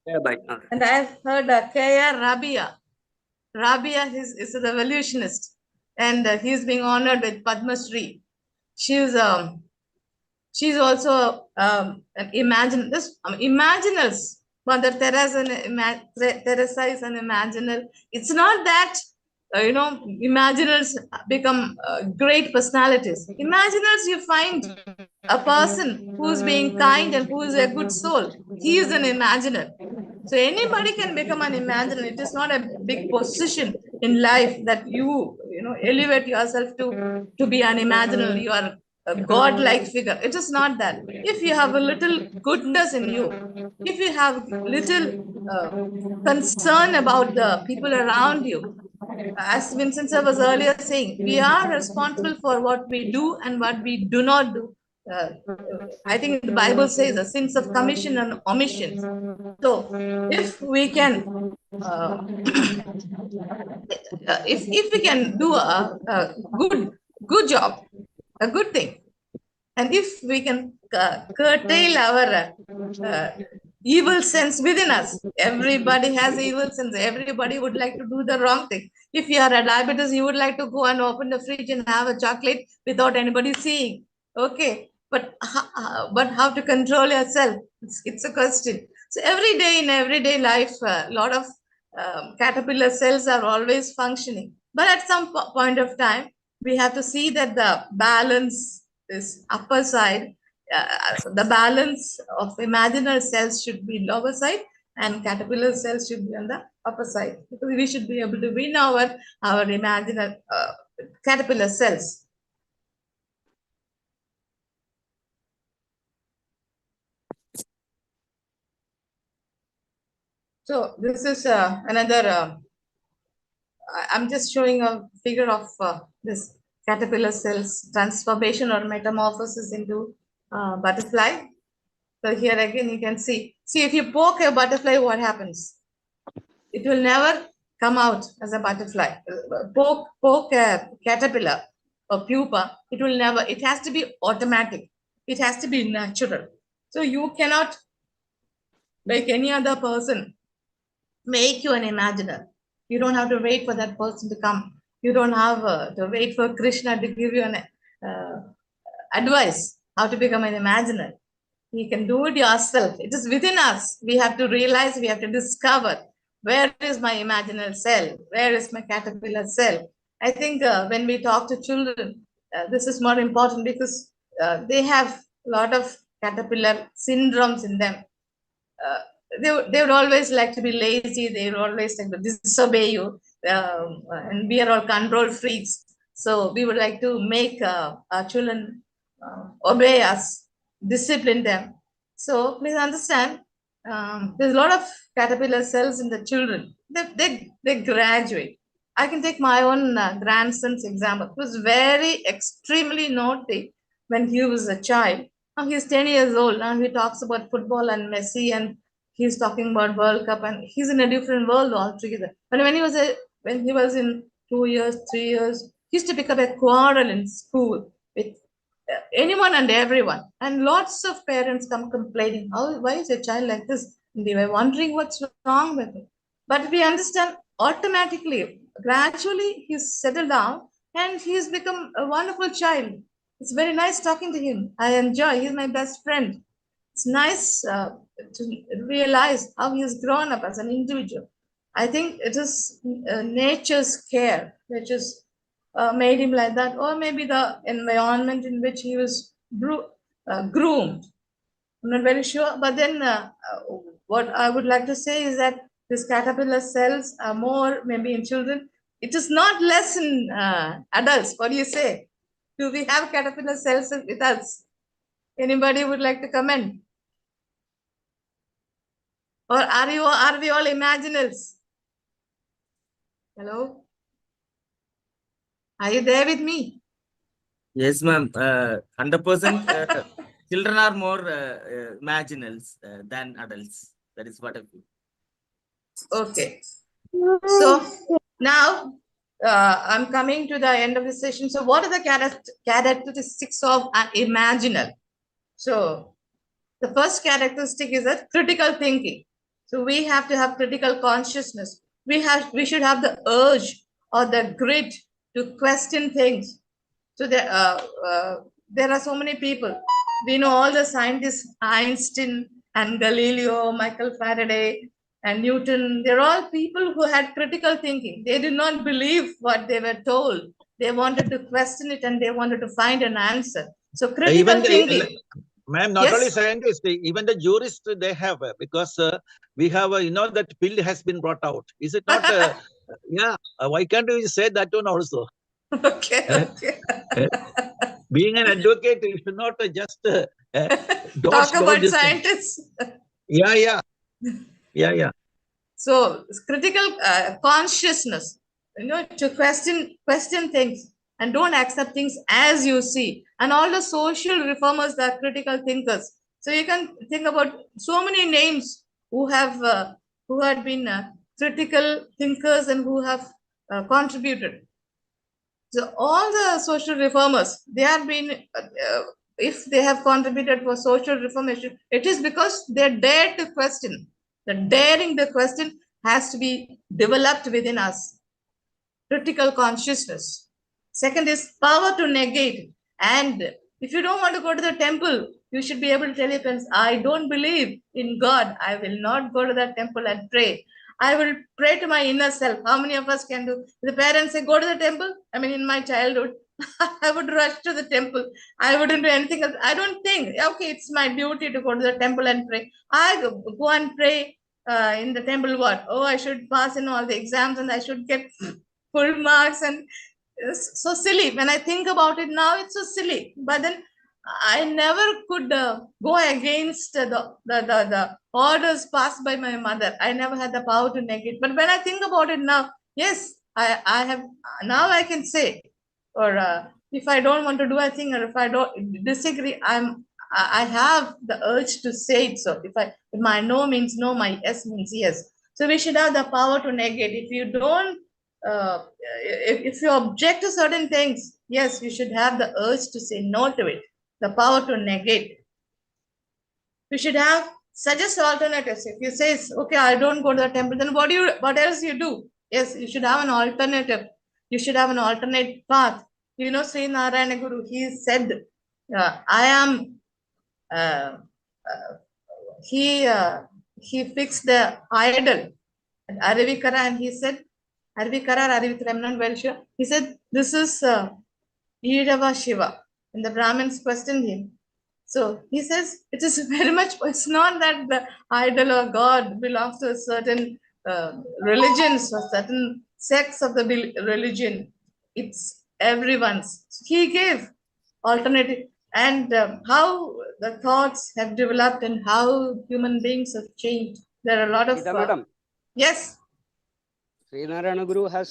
Yeah, bye. And I've heard K.R. Rabia is a revolutionist, and he's being honored with Padma Shri. She's also an imaginals. Mother Teresa is an imaginal. It's not that imaginals become great personalities. Imaginals, you find a person who's being kind and who is a good soul. He is an imaginal. So anybody can become an imaginal. It is not a big position in life that you elevate yourself to be an imaginal. You are a god-like figure. It is not that. If you have a little goodness in you, if you have little concern about the people around you, as Vincent sir was earlier saying, we are responsible for what we do and what we do not do. I think the Bible says the sins of commission and omission. So if we can, if we can do a good job, a good thing, and if we can curtail our evil sense within us, everybody has evil sense. Everybody would like to do the wrong thing. If you are a diabetes, you would like to go and open the fridge and have a chocolate without anybody seeing. Okay, but how to control yourself? It's a question. So every day in everyday life, a lot of caterpillar cells are always functioning. But at some point of time, we have to see that the balance is upper side. The balance of imaginal cells should be lower side and caterpillar cells should be on the upper side, because we should be able to win our imaginal caterpillar cells. So this is another, I'm just showing a figure of this caterpillar cells transformation or metamorphosis into butterfly. So here again you can see if you poke a butterfly, what happens? It will never come out as a butterfly. Poke a caterpillar or pupa, it will never, it has to be automatic. It has to be natural. So you cannot, like any other person, make you an imaginer. You don't have to wait for that person to come. You don't have to wait for Krishna to give you an advice how to become an imaginer. You can do it yourself. It is within us. We have to realize, we have to discover, where is my imaginal cell? Where is my caterpillar cell? I think when we talk to children, this is more important because they have a lot of caterpillar syndromes in them. They would always like to be lazy. They would always like to disobey you. and we are all control freaks. So we would like to make our children obey us, discipline them. So please understand, there's a lot of caterpillar cells in the children. They graduate. I can take my own grandson's example. He was very extremely naughty when he was a child. Now he's 10 years old. Now he talks about football and Messi, and he's talking about World Cup, and he's in a different world altogether. But when he was in 2 years, 3 years, he used to pick up a quarrel in school with anyone and everyone. And lots of parents come complaining, why is a child like this? And they were wondering what's wrong with him. But we understand automatically, gradually he's settled down and he's become a wonderful child. It's very nice talking to him. I enjoy, he's my best friend. It's nice to realize how he has grown up as an individual. I think it is nature's care which is made him like that, or maybe the environment in which he was groomed. I'm not very sure. But then what I would like to say is that these caterpillar cells are more maybe in children. It is not less in adults. What do you say? Do we have caterpillar cells with us? Anybody would like to comment? Or are we all imaginals? Hello? Are you there with me? Yes, ma'am. 100% children are more imaginals than adults. That is what I feel. Okay. So now I'm coming to the end of the session. So what are the characteristics of an imaginal? So the first characteristic is that critical thinking. So we have to have critical consciousness. We should have the urge or the grit to question things. So there are so many people. We know all the scientists, Einstein and Galileo, Michael Faraday and Newton. They're all people who had critical thinking. They did not believe what they were told. They wanted to question it and they wanted to find an answer. So critical thinking. Ma'am, not Yes. only scientists, even the jurists they have, because we have, that bill has been brought out. Is it not? Yeah. Why can't we say that one also? Okay. Being an advocate, you should not just talk about scientists. Yeah. So critical consciousness, to question things and don't accept things as you see. And all the social reformers are critical thinkers. So you can think about so many names who had been critical thinkers and who have contributed. So all the social reformers, they have been, if they have contributed for social reformation, it is because they dare to question. The daring to question has to be developed within us. Critical consciousness. Second is power to negate. And if you don't want to go to the temple, you should be able to tell your parents, I don't believe in God. I will not go to that temple and pray. I will pray to my inner self. How many of us can do? The parents say, go to the temple. I mean, in my childhood, I would rush to the temple. I wouldn't do anything else. I don't think, okay, it's my duty to go to the temple and pray. I go and pray in the temple what? Oh, I should pass in all the exams and I should get full marks, and it's so silly. When I think about it now, it's so silly. But then I never could go against the orders passed by my mother. I never had the power to negate. But when I think about it now, yes, I have, now I can say, or if I don't want to do a thing, or if I don't disagree, I have the urge to say it. So if my no means no, my yes means yes. So we should have the power to negate. If you don't, if you object to certain things, yes, you should have the urge to say no to it, the power to negate. You should have suggest alternatives. If you say, okay, I don't go to the temple, then what else you do? Yes, you should have an alternative. You should have an alternate path. Sri Narayana Guru, he said, I am, he fixed the idol at Aravikara, and he said, Aravikara, I'm not very sure. He said, this is GEETHA Shiva. And the Brahmins questioned him. So he says, it is very much, it's not that the idol or God belongs to a certain religions or certain sects of the religion. It's everyone's. He gave alternative, and how the thoughts have developed and how human beings have changed. There are a lot of Madam, yes. Sri Narayana Guru has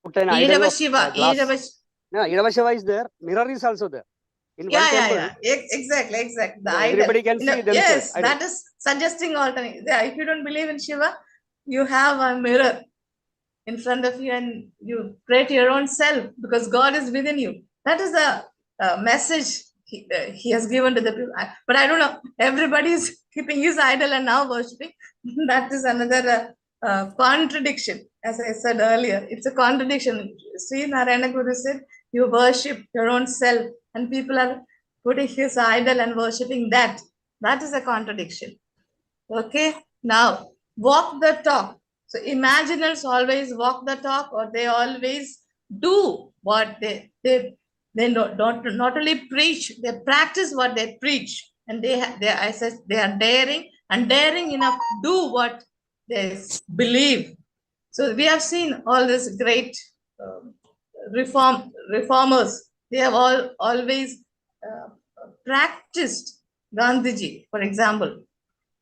put an idol Irava of Shiva. glass. No, Irava Shiva is there. Mirror is also there. In one temple. Exactly. The Everybody idol, can see themselves. yes, Idol. that is suggesting alternative. Yeah, if you don't believe in Shiva, you have a mirror in front of you and you pray to your own self because God is within you. That is the message he has given to the people. But I don't know, everybody is keeping his idol and now worshipping. That is another contradiction. As I said earlier, it's a contradiction. Sri Narayana Guru said, you worship your own self and people are putting his idol and worshipping that. That is a contradiction. Okay, now walk the talk. So imaginers always walk the talk, or they always do what they don't not only preach, they practice what they preach, and they are daring and daring enough to do what they believe. So we have seen all these great reformers. They have always practiced Gandhiji, for example.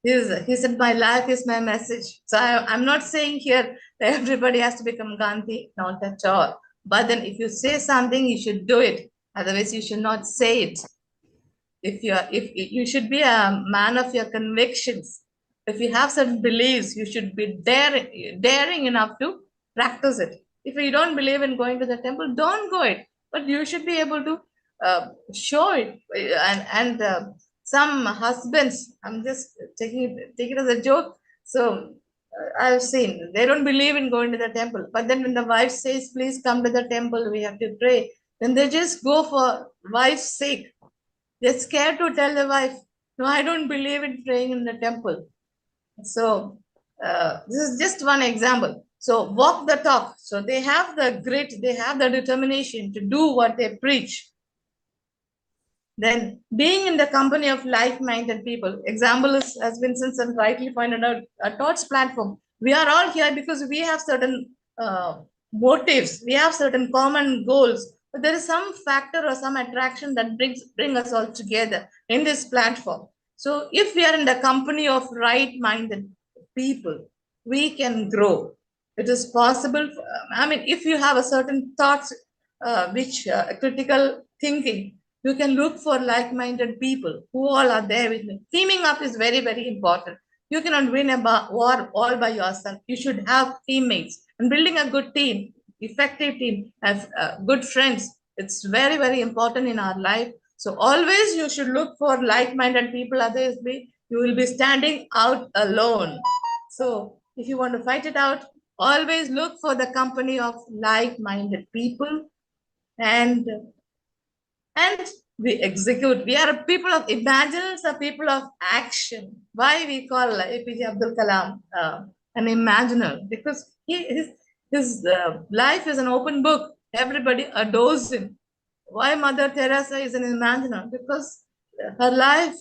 He said, my life is my message. So I'm not saying here that everybody has to become Gandhi, not at all. But then if you say something, you should do it. Otherwise, you should not say it. If you should be a man of your convictions. If you have certain beliefs, you should be daring enough to practice it. If you don't believe in going to the temple, don't go it. But you should be able to show it. And some husbands, I'm just taking it as a joke. So I've seen they don't believe in going to the temple. But then when the wife says, please come to the temple, we have to pray, then they just go for wife's sake. They're scared to tell the wife, no, I don't believe in praying in the temple. So this is just one example. So walk the talk. So they have the grit, they have the determination to do what they preach. Then being in the company of like-minded people. Example is, as Vincent rightly pointed out, a ToTs platform. We are all here because we have certain motives. We have certain common goals. But there is some factor or some attraction that bring us all together in this platform. So if we are in the company of right-minded people, we can grow. It is possible. I mean, if you have a certain thoughts, critical thinking, you can look for like-minded people who all are there with me. Teaming up is very, very important. You cannot win a war all by yourself. You should have teammates. And building a good team, effective team, have good friends, it's very, very important in our life. So always you should look for like-minded people, otherwise you will be standing out alone. So if you want to fight it out, always look for the company of like-minded people, and we execute. We are a people of imaginers, a people of action. Why we call APJ Abdul Kalam an imaginer? Because his life is an open book. Everybody adores him. Why Mother Teresa is an imaginer? Because her life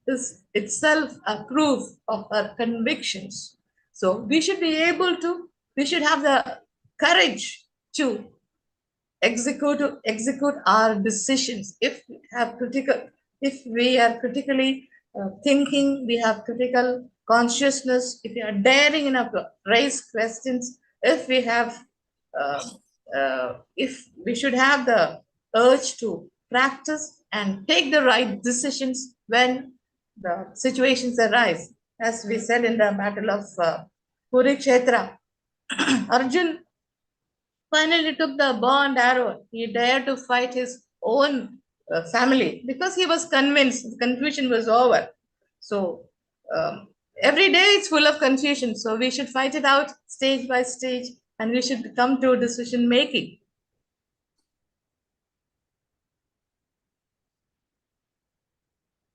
is itself a proof of her convictions. So we should be able to, we should have the courage to execute our decisions. If we are critically thinking, we have critical consciousness, if we are daring enough to raise questions, if we have if we should have the urge to practice and take the right decisions when the situations arise. As we said in the battle of Kurukshetra, Arjun finally took the bow and arrow. He dared to fight his own family because he was convinced the confusion was over. So every day it's full of confusion. So we should fight it out stage by stage, and we should come to decision making.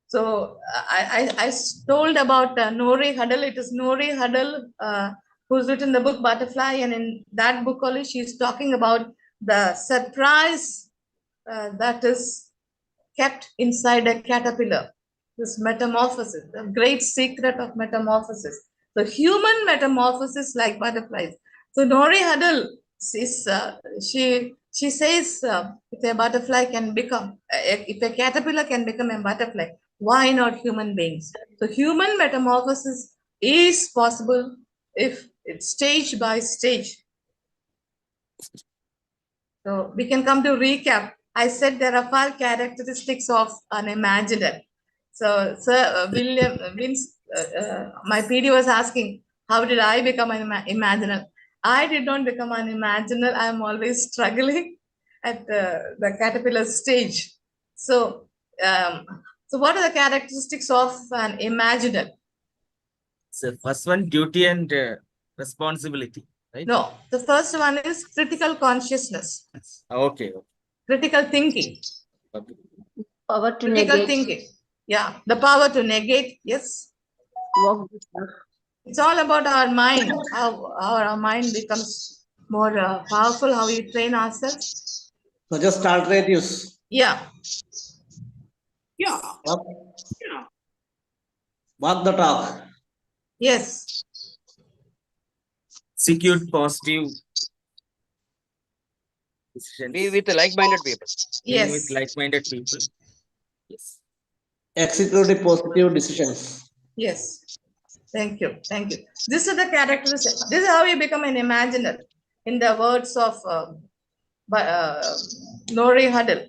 So I told about Nori Huddle. It is Nori Huddle who's written the book Butterfly, and in that book only she's talking about the surprise that is kept inside a caterpillar, this metamorphosis, the great secret of metamorphosis. So human metamorphosis like butterflies. So Nori Huddle is she says if a butterfly can become if a caterpillar can become a butterfly, why not human beings? So human metamorphosis is possible if it's stage by stage. So we can come to recap. I said there are 5 characteristics of an imaginer. So Sir Vince, my PD was asking, how did I become an imaginer? I did not become an imaginer. I am always struggling at the caterpillar stage. So, so what are the characteristics of an imaginer? So first one, duty and responsibility, right? No, the first one is critical consciousness. Okay. Critical thinking. Okay. Power to Critical negate. thinking. Yeah, the power to negate. Yes. Walk the talk. It's all about our mind, how our mind becomes more powerful, how we train ourselves. So just alternatives. Yeah. Walk the talk. Yes. Execute positive decisions. Be with like-minded people. Yes. With like-minded people. Yes. Execute positive decisions. Yes. Thank you. Thank you. These are the characteristics. This is how you become an imaginer, in the words of Nori Huddle.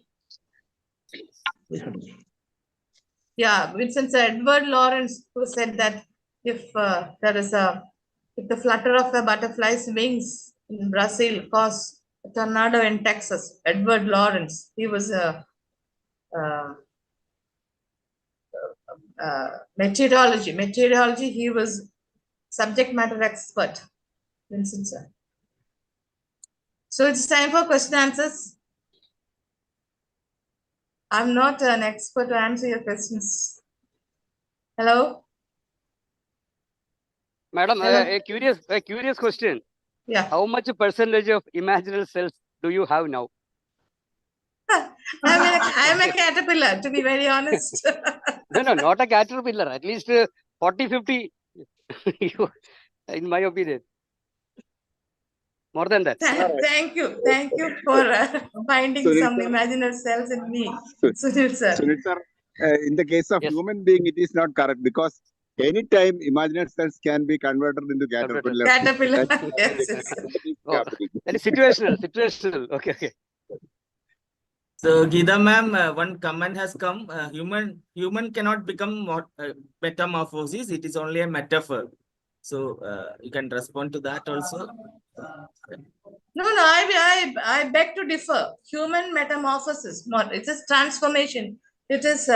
Yeah, Vincent Edward Lawrence, who said that if if the flutter of a butterfly's wings in Brazil cause a tornado in Texas, Edward Lawrence, he was a meteorology. He was subject matter expert, Vincent sir. So it's time for question answers. I'm not an expert to answer your questions. Hello? Madam, Hello? a curious question. Yeah. How much percentage of imaginal cells do you have now? I'm a caterpillar, to be very honest. No, not a caterpillar. At least 40, 50, in my opinion. More than that. Thank you for finding Sunil some sir. imaginary cells in me, Sunil sir. Sunil sir, in the case of Yes. human being, it is not correct because anytime imaginary cells can be converted into caterpillar. Caterpillar. That Yes. is Oh, happening. that is situational. Okay. So Geetha ma'am, one comment has come. Human cannot become metamorphosis. It is only a metaphor. So you can respond to that also. No, I beg to differ. Human metamorphosis, not it's a transformation. It is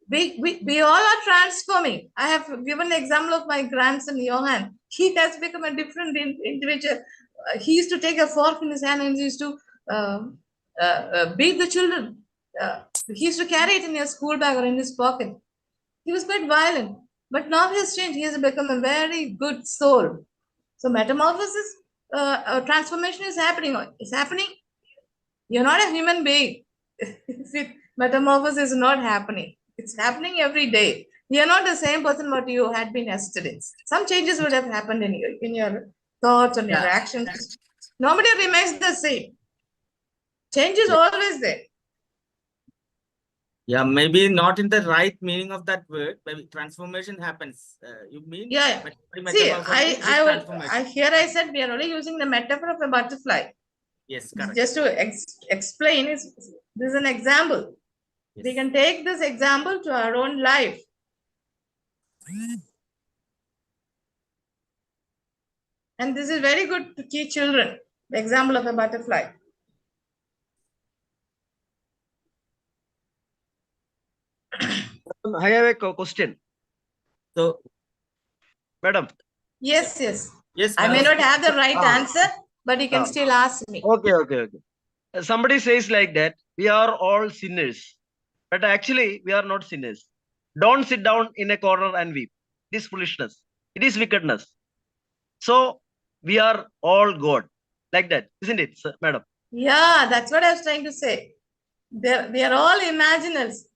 we all are transforming. I have given an example of my grandson Johan. He has become a different individual. He used to take a fork in his hand and he used to beat the children. He used to carry it in his school bag or in his pocket. He was quite violent, but now he has changed. He has become a very good soul. So metamorphosis, transformation is happening. It's happening. You're not a human being. Metamorphosis is not happening. It's happening every day. You're not the same person what you had been yesterday. Some changes would have happened in your thoughts and your actions. Nobody remains the same. Change is always there. Yeah, maybe not in the right meaning of that word. Maybe transformation happens. You mean? Yeah. See, I said we are only using the metaphor of a butterfly. Yes, correct. Just to explain, this is an example. Yes. We can take this example to our own life. And this is very good to teach children. The example of a butterfly. I have a question. So, madam. Yes. Yes. I may not have the right answer, but you can still ask me. Okay. Somebody says like that, we are all sinners. But actually, we are not sinners. Don't sit down in a corner and weep. It is foolishness. It is wickedness. So, we are all God. Like that, isn't it, sir, madam? Yeah, that's what I was trying to say. We are all imaginals.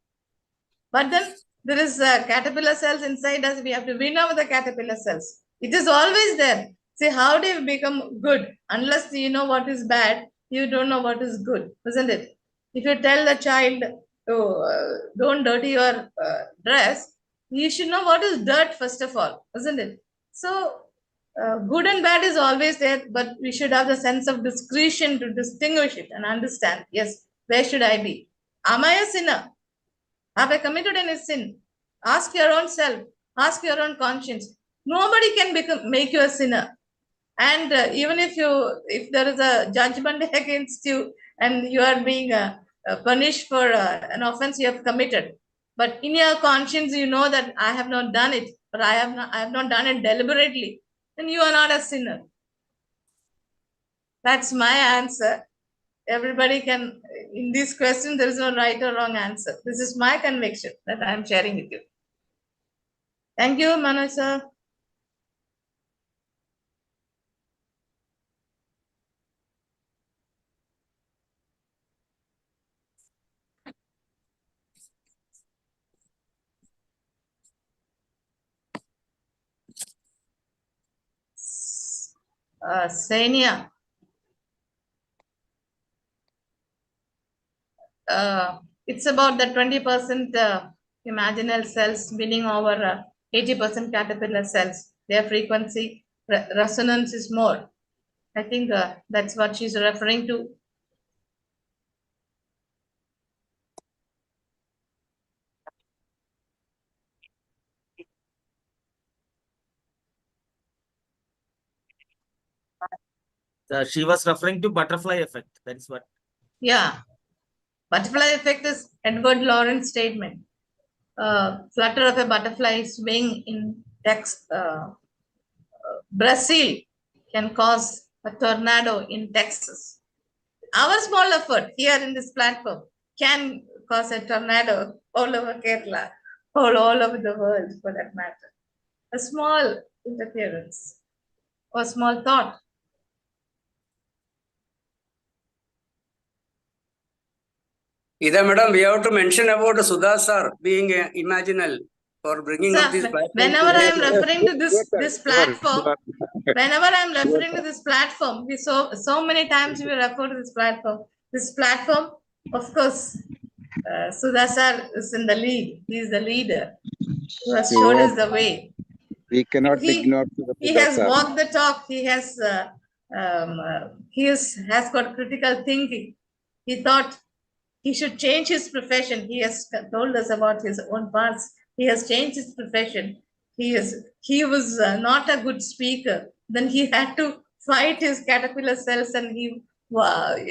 But then there is caterpillar cells inside us. We have to win over the caterpillar cells. It is always there. See, how do you become good? Unless you know what is bad, you don't know what is good, isn't it? If you tell the child, don't dirty your dress, you should know what is dirt first of all, isn't it? So, good and bad is always there, but we should have the sense of discretion to distinguish it and understand, yes, where should I be? Am I a sinner? Have I committed any sin? Ask your own self. Ask your own conscience. Nobody can make you a sinner. And even if there is a judgment against you and you are being punished for an offense you have committed, but in your conscience you know that I have not done it, or I have not done it deliberately, then you are not a sinner. That's my answer. Everybody can, in this question, there is no right or wrong answer. This is my conviction that I am sharing with you. Thank you, Manoj sir. Senia. It's about the 20% imaginal cells winning over 80% caterpillar cells. Their frequency resonance is more. I think that's what she's referring to. She was referring to butterfly effect. That's what. Yeah. Butterfly effect is Edward Lawrence statement. Flutter of a butterfly's wing in Brazil can cause a tornado in Texas. Our small effort here in this platform can cause a tornado all over Kerala, all over the world for that matter. A small interference or small thought. Either, madam, we have to mention about Sudha sir being imaginal for bringing Sir, up this platform. whenever I am referring to this platform, Sure. whenever I am referring to this platform, we so many times we refer to this platform. This platform, of course, Sudha sir is in the lead. He is the leader who has showed us the way. We cannot ignore He Sudha has sir. walked the talk. He has got critical thinking. He thought he should change his profession. He has told us about his own past. He has changed his profession. He was not a good speaker. Then he had to fight his caterpillar cells, and he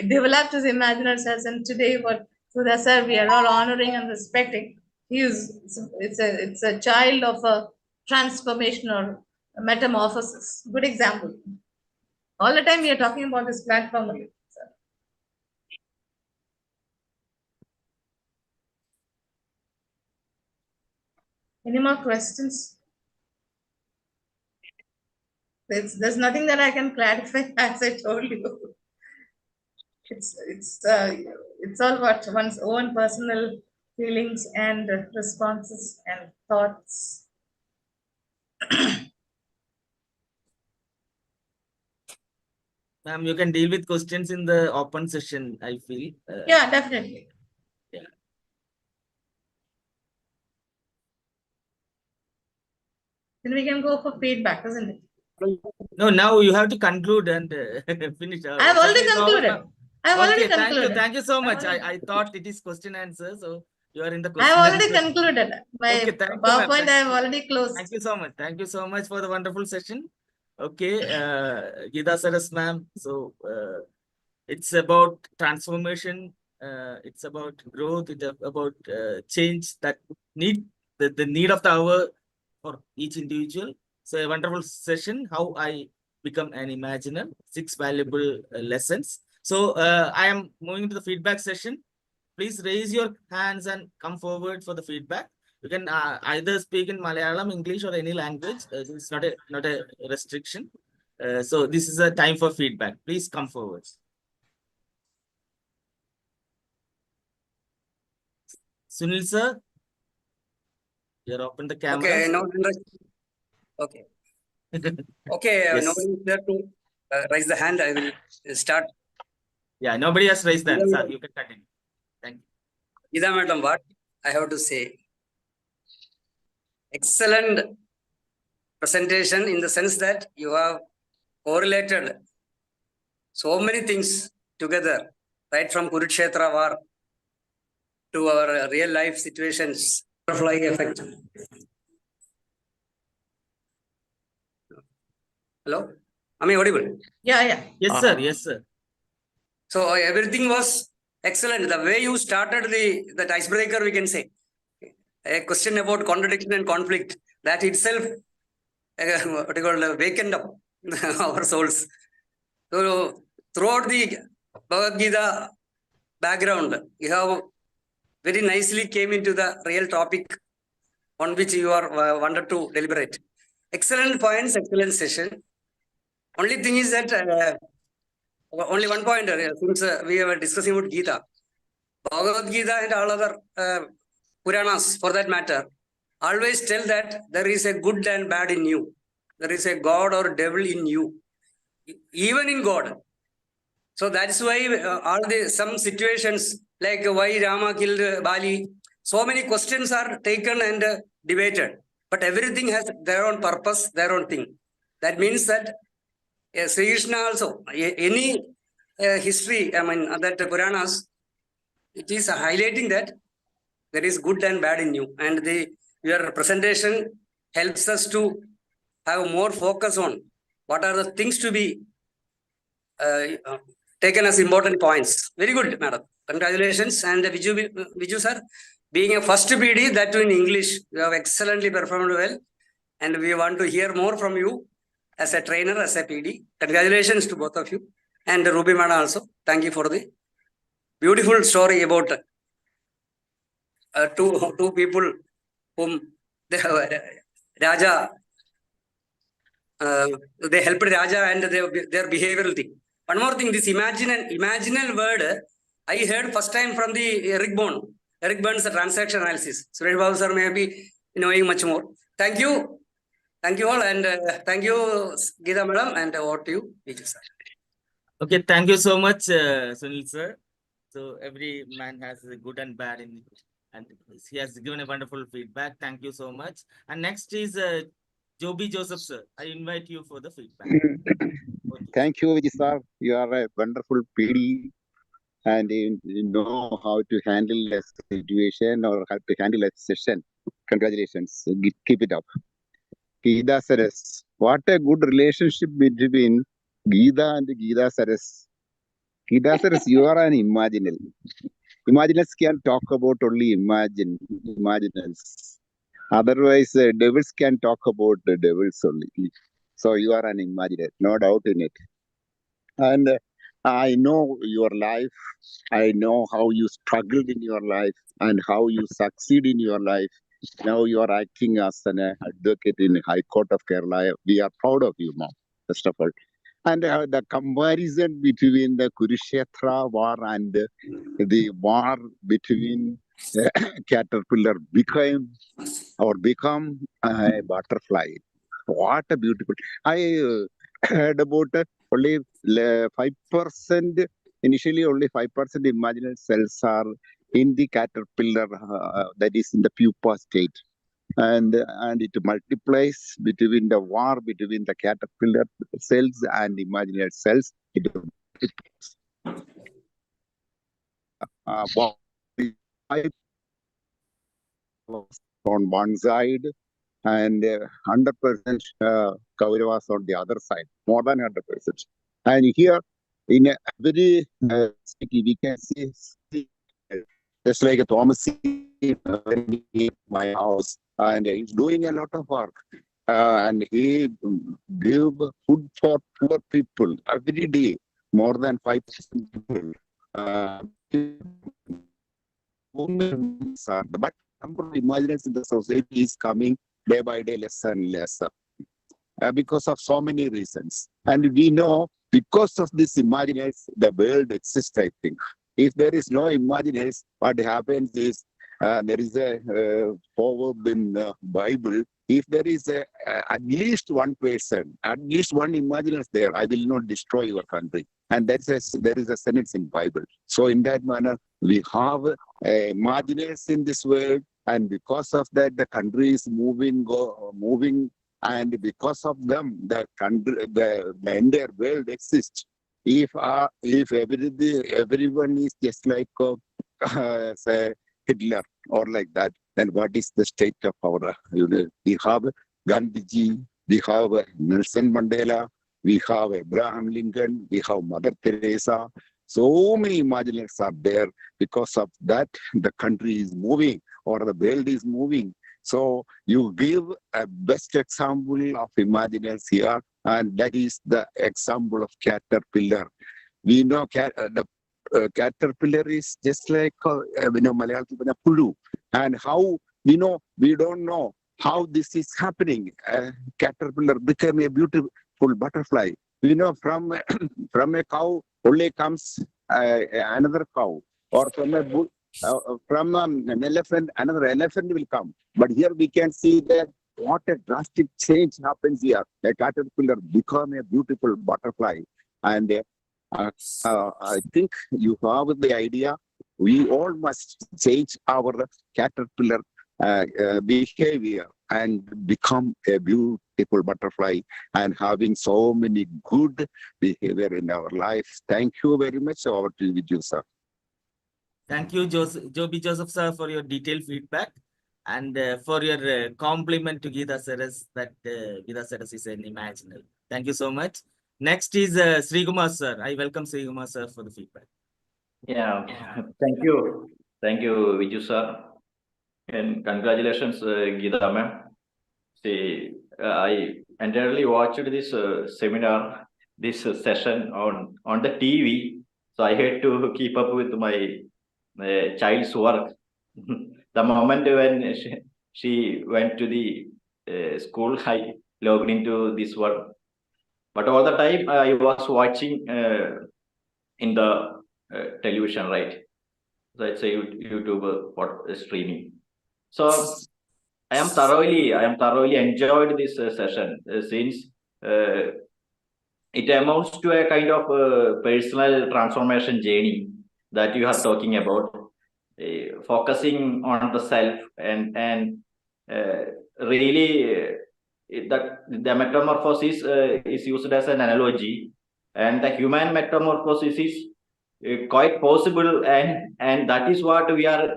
developed his imaginary cells. And today, what Sudha sir, we are all honoring and respecting. It's a child of a transformation or a metamorphosis. Good example. All the time we are talking about this platform. Any more questions? There's nothing that I can clarify, as I told you. It's all about one's own personal feelings and responses and thoughts. Ma'am, you can deal with questions in the open session, I feel. Yeah, definitely. Yeah. Then we can go for feedback, isn't it? No, now you have to conclude and finish. I have already concluded. Thank you so much. I thought it is question answer, so you are in the I question. have already concluded. My Okay, thank you, PowerPoint I have already closed. Thank you so much. Thank you so much for the wonderful session. Okay, GEETHA SARAS ma'am. So it's about transformation. It's about growth. It's about change that need the need of the hour for each individual. So a wonderful session. How I become an imaginer. 6 valuable lessons. So I am moving to the feedback session. Please raise your hands and come forward for the feedback. You can either speak in Malayalam, English, or any language. It's not a restriction. So this is a time for feedback. Please come forward. Sunil sir. You're open the camera. Okay, no interest. Okay. Okay, Yes. nobody is there to raise the hand. I will start. Yeah, nobody has raised that. Geetha Sir, madam. you can continue. Thank you. Geetha madam, what I have to say? Excellent presentation in the sense that you have correlated so many things together, right from Kurukshetra war to our real life situations. Butterfly effect. Hello? Am I audible? Yeah. Yes, sir. Yes, sir. So everything was excellent. The way you started that icebreaker, we can say. A question about contradiction and conflict, that itself what you call wakened up our souls. So throughout the Bhagavad Gita background, you have very nicely came into the real topic on which you are wanted to deliberate. Excellent points, excellent session. Only thing is that only one point, since we were discussing about Gita, Bhagavad Gita and all other Puranas for that matter, always tell that there is a good and bad in you. There is a God or devil in you, even in God. So that's why some situations like why Rama killed Bali, so many questions are taken and debated. But everything has their own purpose, their own thing. That means that Sri Krishna also, any history, I mean, that Puranas, it is highlighting that there is good and bad in you. And your presentation helps us to have more focus on what are the things to be taken as important points. Very good, madam. Congratulations. And Viju sir, being a first PD, that too in English, you have excellently performed well. And we want to hear more from you as a trainer, as a PD. Congratulations to both of you. And Ruby madam also. Thank you for the beautiful story about two people whom Raja, they helped Raja and their behavioral thing. One more thing, this imaginal word, I heard first time from the Eric Byrne's transaction analysis. Suresh Babu sir may be knowing much more. Thank you. Thank you all, and thank you, Geetha madam, and over to you, Viju sir. Okay, thank you so much, Sunil sir. So every man has a good and bad in it, and he has given a wonderful feedback. Thank you so much. And next is Joby Joseph sir. I invite you for the feedback. Thank you, Vijay sir. You are a wonderful PD, and you know how to handle a situation or how to handle a session. Congratulations. Keep it up. Geetha SARAS. What a good relationship between Geetha and Geetha SARAS. Geetha SARAS, you are an imaginal. Imaginals can talk about only imaginals. Otherwise, devils can talk about the devils only. So you are an imaginer, no doubt in it. And I know your life. I know how you struggled in your life and how you succeed in your life. Now you are acting as an advocate in High Court of Kerala. We are proud of you, ma'am, first of all. And the comparison between the Kurukshetra war and the war between caterpillar become a butterfly. What a beautiful! I heard about only 5%. Initially, only 5% imaginal cells are in the caterpillar, that is in the pupa state, and it multiplies between the war between the caterpillar cells and imaginal cells. It on one side and 100% Kauravas on the other side, more than 100%. And here, in a very city, we can see just like a Thomas when he my house, and he's doing a lot of work. And he give food for poor people every day, more than 5% people. But number of imaginers in the society is coming day by day less and less because of so many reasons. And we know because of this imaginers, the world exists, I think. If there is no imaginers, what happens is There is a proverb in the Bible. If there is at least one person, at least one imaginary is there, I will not destroy your country. And there is a sentence in Bible. So in that manner, we have imagineers in this world, and because of that, the country is moving, and because of them, the country, the entire world exists. If everyone is just like say Hitler or like that, then what is the state of our? We have Gandhiji, we have Nelson Mandela, we have Abraham Lincoln, we have Mother Teresa. So many imaginaries are there. Because of that, the country is moving or the world is moving. So you give a best example of imaginaries here, and that is the example of caterpillar. We know the caterpillar is just like Malayalathil panna pulu, and how we don't know how this is happening. Caterpillar became a beautiful butterfly. We know from a cow only comes another cow, or from an elephant another elephant will come. But here we can see that what a drastic change happens here. The caterpillar become a beautiful butterfly, and I think you have the idea. We all must change our caterpillar behavior and become a beautiful butterfly and having so many good behavior in our life. Thank you very much. Over to you, sir. Thank you, Joby Joseph sir, for your detailed feedback and for your compliment to GEETHA SARAS that GEETHA SARAS is an imaginal. Thank you so much. Next is Sri Kumar sir. I welcome Sri Kumar sir for the feedback. Yeah, thank you. Thank you, Viju sir. And congratulations, GEETHA ma'am. See, I entirely watched this seminar, this session on the TV. So I had to keep up with my child's work. The moment when she went to the school, I logged into this work. But all the time I was watching in the television, right? So it's a YouTube streaming. So I am thoroughly enjoyed this session since it amounts to a kind of personal transformation journey that you are talking about, focusing on the self and really that the metamorphosis is used as an analogy, and the human metamorphosis is quite possible, and that is what we are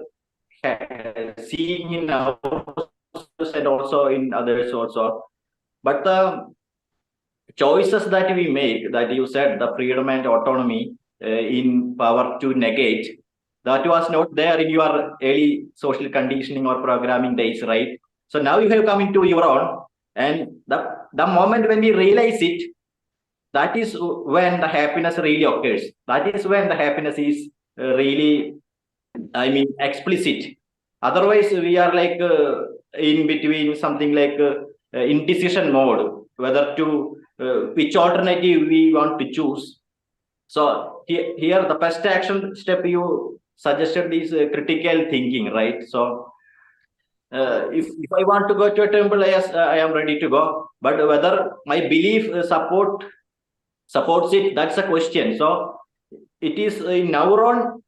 seeing in ourselves and also in others also. But the choices that we make, that you said, the freedom and autonomy in power to negate, that was not there in your early social conditioning or programming days, right? So now you have come into your own, and the moment when we realize it, that is when the happiness really occurs. That is when the happiness is really, I mean, explicit. Otherwise, we are like in between something like indecision mode, whether to which alternative we want to choose. So here the first action step you suggested is critical thinking, right? So if I want to go to a temple, yes, I am ready to go. But whether my belief supports it, that's a question. So it is in our own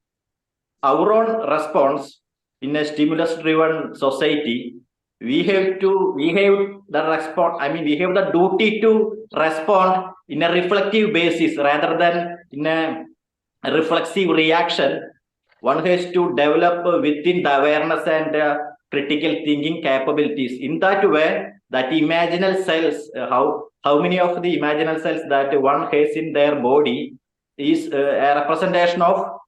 response in a stimulus-driven society. We have the response. I mean, we have the duty to respond in a reflective basis rather than in a reflexive reaction. One has to develop within the awareness and critical thinking capabilities. In that way, that imaginal cells, how many of the imaginal cells that one has in their body is a representation of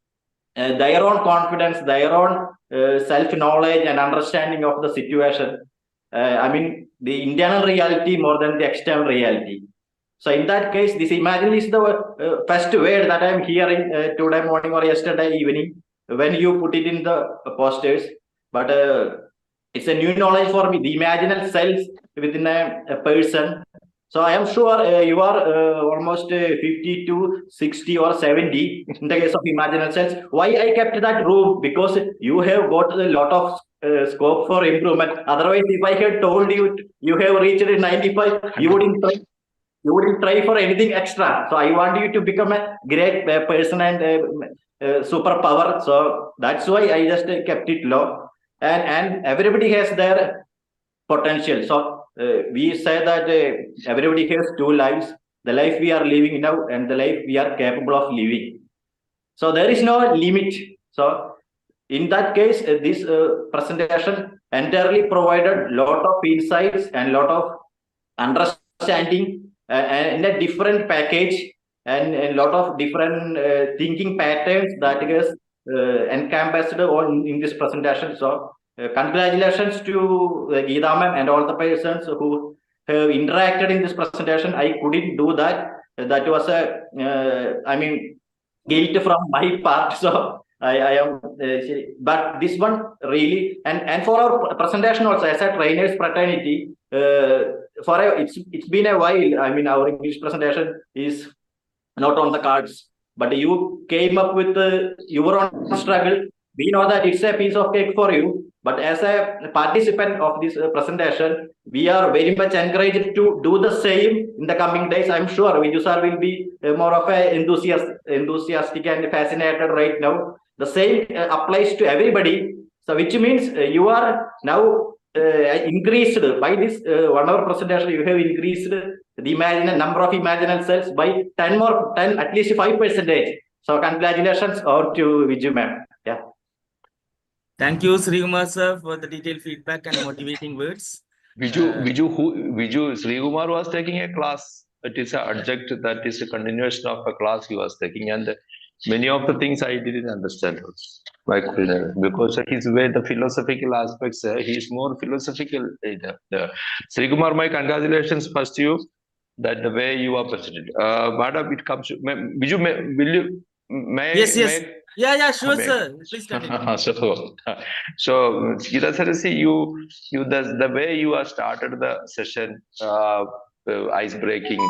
their own confidence, their own self-knowledge and understanding of the situation. I mean, the internal reality more than the external reality. So in that case, this imaginal is the first word that I'm hearing today morning or yesterday evening when you put it in the posters. But it's a new knowledge for me. The imaginal cells within a person. So I am sure you are almost 50 to 60 or 70 in the case of Imaginal cells. Why I kept that room? Because you have got a lot of scope for improvement. Otherwise, if I had told you you have reached 95, you wouldn't try for anything extra. So I want you to become a great person and superpower. So that's why I just kept it low. And everybody has their potential. So we say that everybody has two lives: the life we are living now and the life we are capable of living. So there is no limit. So in that case, this presentation entirely provided lot of insights and lot of understanding and in a different package and a lot of different thinking patterns that is encompassed on in this presentation. So congratulations to Geetha ma'am and all the persons who have interacted in this presentation. I couldn't do that. That was a guilt from my part. So I am, but this one really, and for our presentation also as a trainers fraternity, it's been a while. I mean, our English presentation is not on the cards, but you came up with your own struggle. We know that it's a piece of cake for you, but as a participant of this presentation, we are very much encouraged to do the same in the coming days. I'm sure Viju sir will be more of a enthusiastic and fascinated right now. The same applies to everybody. So which means you are now increased by this 1 hour presentation. You have increased the number of Imaginal cells by 10 at least 5%. So congratulations or to Viju ma'am. Yeah. Thank you, Srikumar sir, for the detailed feedback and motivating words. Viju, Srikumar was taking a class. It is an adjunct, that is a continuation of a class he was taking, and many of the things I didn't understand because his way, the philosophical aspects, he is more philosophical. Srikumar, my congratulations first to you, that the way you are presented. Madam, it comes to Viju, will you? Yes. Yeah, sure, sir. Please continue. So Geetha Sarasi, you the way you have started the session, ice breaking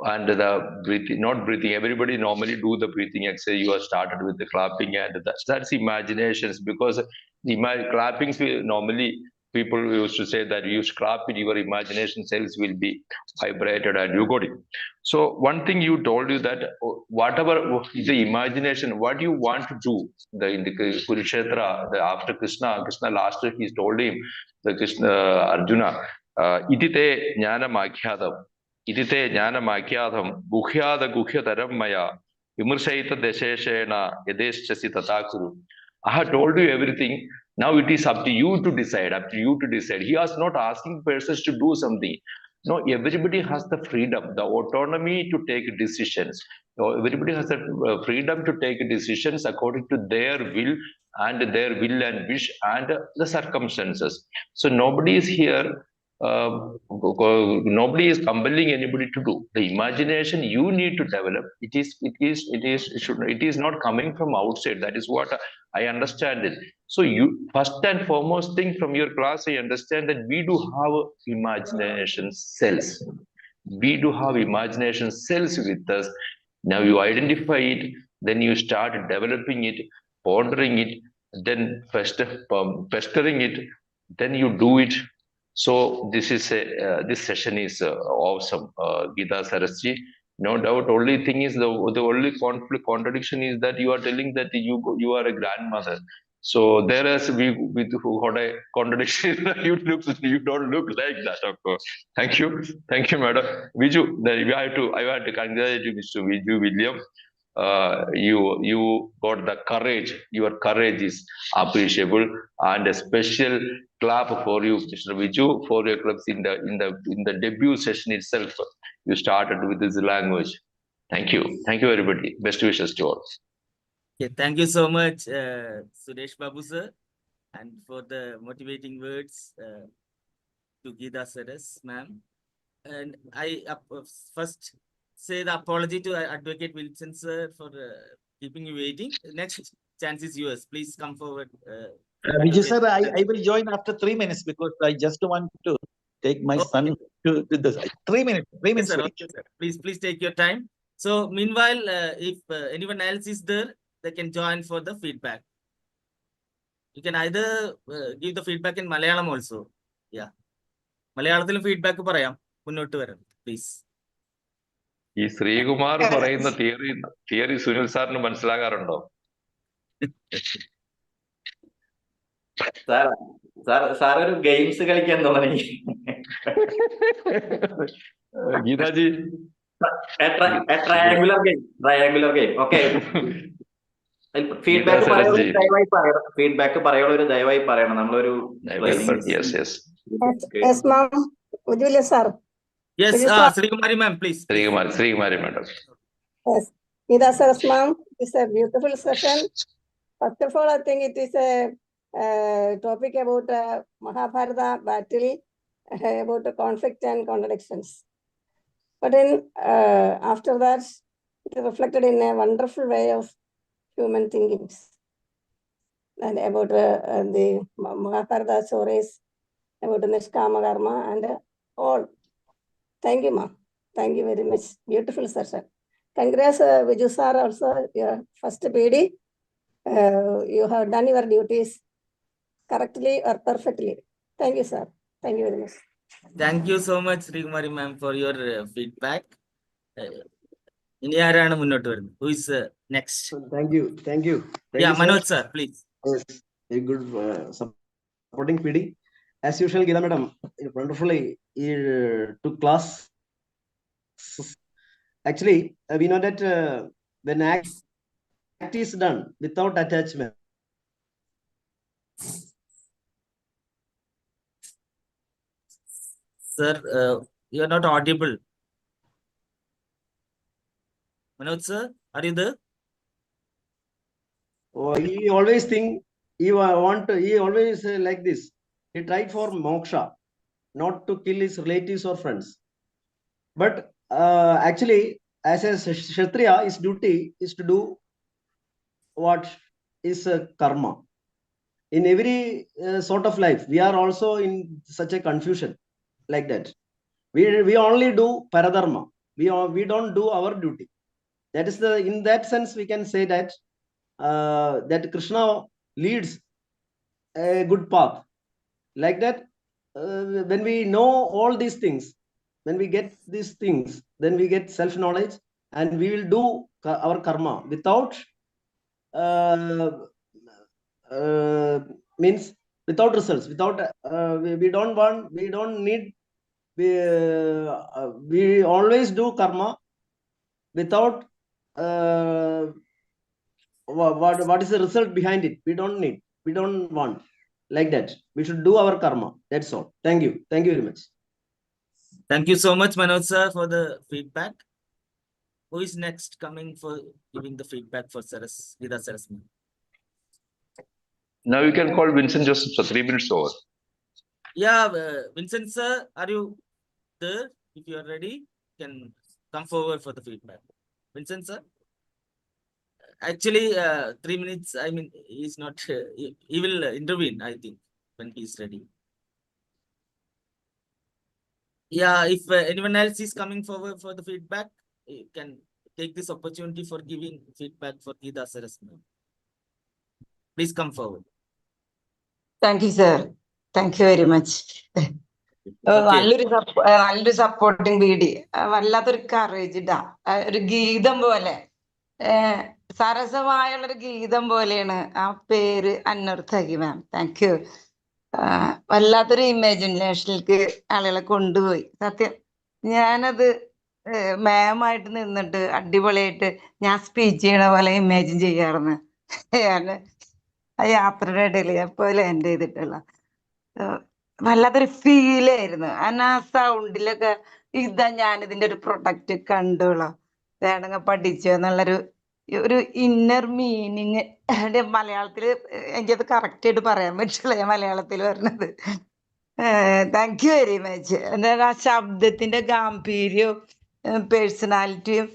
and the breathing, not breathing. Everybody normally do the breathing exercise. You have started with the clapping, and that's imaginations, because the clappings normally people used to say that you clap it, your imagination cells will be vibrated and you got it. So one thing you told you that whatever the imagination, what you want to do, in the Kurukshetra, after Krishna last he told him, the Krishna Arjuna, itite jnanamakhyatam, itite jnanamakhyatam guhyada guhyataram maya vimurshaita desheshena yadeshchasi tatakuru. I have told you everything. Now it is up to you to decide. He was not asking persons to do something. No, everybody has the freedom, the autonomy to take decisions. So everybody has the freedom to take decisions according to their will and wish and the circumstances. So nobody is here. Nobody is compelling anybody to do. The imagination you need to develop. It is not coming from outside. That is what I understand it. So you first and foremost thing from your class, I understand that we do have imagination cells. We do have imagination cells with us. Now you identify it, then you start developing it, pondering it, then pestering it, then you do it. So this session is awesome, Geetha Sarasji. No doubt. Only thing is the only contradiction is that you are telling that you are a grandmother. So there is with what a contradiction. You don't look like that, of course. Thank you, madam. Viju, I have to congratulate you, Mr. Viju William. You got the courage. Your courage is appreciable, and a special clap for you, Mr. Viju, for your clubs in the debut session itself. You started with this language. Thank you, everybody. Best wishes to all. Okay, thank you so much, Suresh Babu sir, and for the motivating words to Geetha Saras ma'am. And I first say the apology to Advocate Wilson sir for keeping you waiting. Next chance is yours. Please come forward. Viju sir, I will join after 3 minutes because I just want to take my Okay. son to this. 3 minutes. 3 Okay, minutes. sir. only. Okay, sir. Please take your time. So meanwhile, if anyone else is there, they can join for the feedback. You can either give the feedback in Malayalam also. Yeah. മലയാളത്തിലും feedback പറയാം. മുന്നോട്ട് വരാം please. ഈ ശ്രീകുമാർ പറയുന്ന theory Sunil സാറിന് മനസ്സിലാകാറുണ്ടോ? Sir ഒരു games കളിക്കാൻ തുടങ്ങി. Geethaji, triangular game. Okay. Feedback പറയുള്ളൊരു ദയവായി പറയണം. നമ്മളൊരു Sreekumari ma'am please. Sreekumari madam. Yes, Geetha Saras ma'am, it's a beautiful session. First of all, I think it is a topic about Mahabharata battle, about the conflict and contradictions. But then after that, it is reflected in a wonderful way of human thinkings. And about the Mahabharata stories, about the Nishkama Karma and all. Thank you, ma'am. Thank you very much. Beautiful session. Congrats, Viju sir, also your first PD. You have done your duties correctly or perfectly. Thank you, sir. Thank you very much. Thank you so much, Srikumari ma'am, for your feedback. ഇനി ആരാണ് മുന്നോട്ട് വരുന്നത്? Who is next? Thank you. Yeah, Manoj sir, please. A good supporting PD. As usual, Geetha madam wonderfully took class. Actually, we know that when act is done without attachment, Sir, you are not audible. Manoj sir, are you there? he always think he always like this. He tried for moksha, not to kill his relatives or friends. But actually, as a Kshatriya, his duty is to do what is karma. In every sort of life, we are also in such a confusion like that. We only do paradharma. We don't do our duty. That is in that sense we can say that that Krishna leads a good path. Like that, when we know all these things, when we get these things, then we get self-knowledge and we will do our karma without means without results, without we don't need, we always do karma without what is the result behind it. We don't want like that. We should do our karma. That's all. Thank you very much. Thank you so much, Manoj sir, for the feedback. Who is next coming for giving the feedback for Saras, Geetha Saras ma'am? Now you can call Vincent Joseph, so 3 minutes over. Yeah, Vincent sir, are you there? If you are ready, you can come forward for the feedback. Vincent sir? Actually, 3 minutes, I mean, he's not, he will intervene, I think, when he's ready. Yeah, if anyone else is coming forward for the feedback, you can take this opportunity for giving feedback for Geetha Saras ma'am. Please come forward. Thank you, sir. Thank you very much. നല്ലൊരു supporting video, വല്ലാത്തൊരു courage ഇടാ, ഒരു ഗീതം പോലെ, സരസമായുള്ളൊരു ഗീതം പോലെയാണ് ആ പേര് അന്വർത്ഥകി മാം. Thank U. വല്ലാത്തൊരു ഇമാജിനേഷനിലേക്ക് ആളുകളെ കൊണ്ടുപോയി. സത്യം, ഞാനത് മാമായിട്ട് നിന്നിട്ട് അടിപൊളിയായിട്ട് ഞാൻ സ്പീച്ച് ചെയ്യണ പോലെ ഇമാജിൻ ചെയ്യാറുണ്ട്. ഞാൻ ആ യാത്രയുടെ ഇടയിൽ എപ്പോലെ എൻ്റെ ചെയ്തിട്ടുള്ള വല്ലാത്തൊരു ഫീലായിരുന്നു. ആ സൗണ്ടിലൊക്കെ ഇതാ ഞാനിതിൻ്റെ ഒരു പ്രൊഡക്റ്റ് കണ്ടോളാം, വേണമെങ്കിൽ പഠിച്ചു എന്നുള്ളൊരു ഇന്നർ മീനിങ് മലയാളത്തിൽ എനിക്കത് കറക്റ്റായിട്ട് പറയാൻ പറ്റില്ല, ഞാൻ മലയാളത്തിൽ പറഞ്ഞത്. Thank you very much. എന്നാൽ ആ ശബ്ദത്തിൻ്റെ ഗാംഭീര്യവും പേഴ്സണാലിറ്റിയും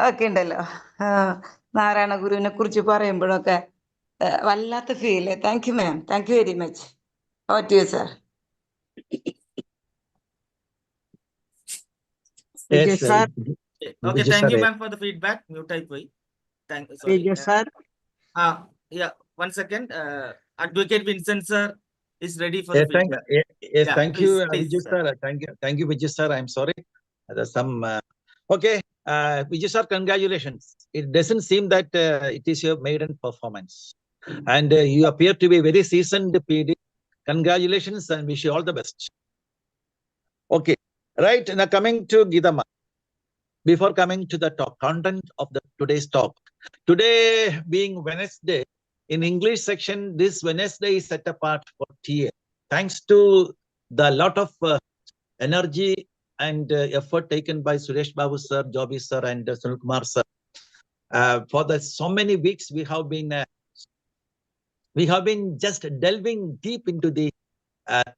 ഒക്കെ ഉണ്ടല്ലോ, നാരായണ ഗുരുവിനെ കുറിച്ച് പറയുമ്പോഴൊക്കെ വല്ലാത്ത feel. Thank you ma'am, thank you very much. Over to you sir. Vijay Yes, sir. Okay, Vijay thank you, sir. ma'am, for the feedback. Mute type way. Sorry. Vijay sir. Yeah, 1 second. Advocate Vincent sir is ready for Yes, the feedback. yes, Yeah, thank please, you, please, Vijay sir. Thank you, Vijay sir. I'm sorry. There's some. Okay, Vijay sir, congratulations. It doesn't seem that it is your maiden performance, and you appear to be very seasoned PD. Congratulations and wish you all the best. Okay, right now coming to GEETHA. Before coming to the content of today's talk, today being Wednesday, in English section, this Wednesday is set apart for TA. Thanks to the lot of energy and effort taken by Suresh Babu sir, Joby sir, and Sunil Kumar sir. For the so many weeks, we have been just delving deep into the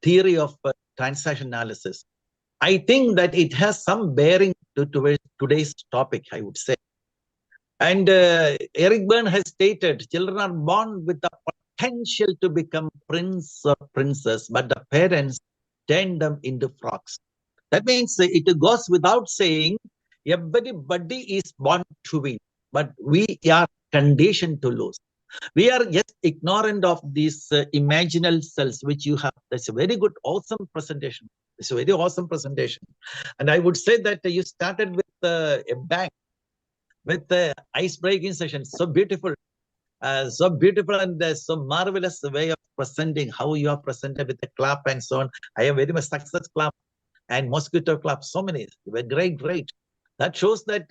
theory of transaction analysis. I think that it has some bearing to today's topic, I would say. And Eric Berne has stated, children are born with the potential to become prince or princess, but the parents turn them into frogs. That means it goes without saying, everybody is born to win, but we are conditioned to lose. We are just ignorant of these imaginal cells, which you have. That's a very good, awesome presentation. It's a very awesome presentation. And I would say that you started with a bang, with the ice-breaking session. So beautiful and so marvelous way of presenting, how you are presented with the clap and so on. I have very much success clap and mosquito clap, so many. They were great. That shows that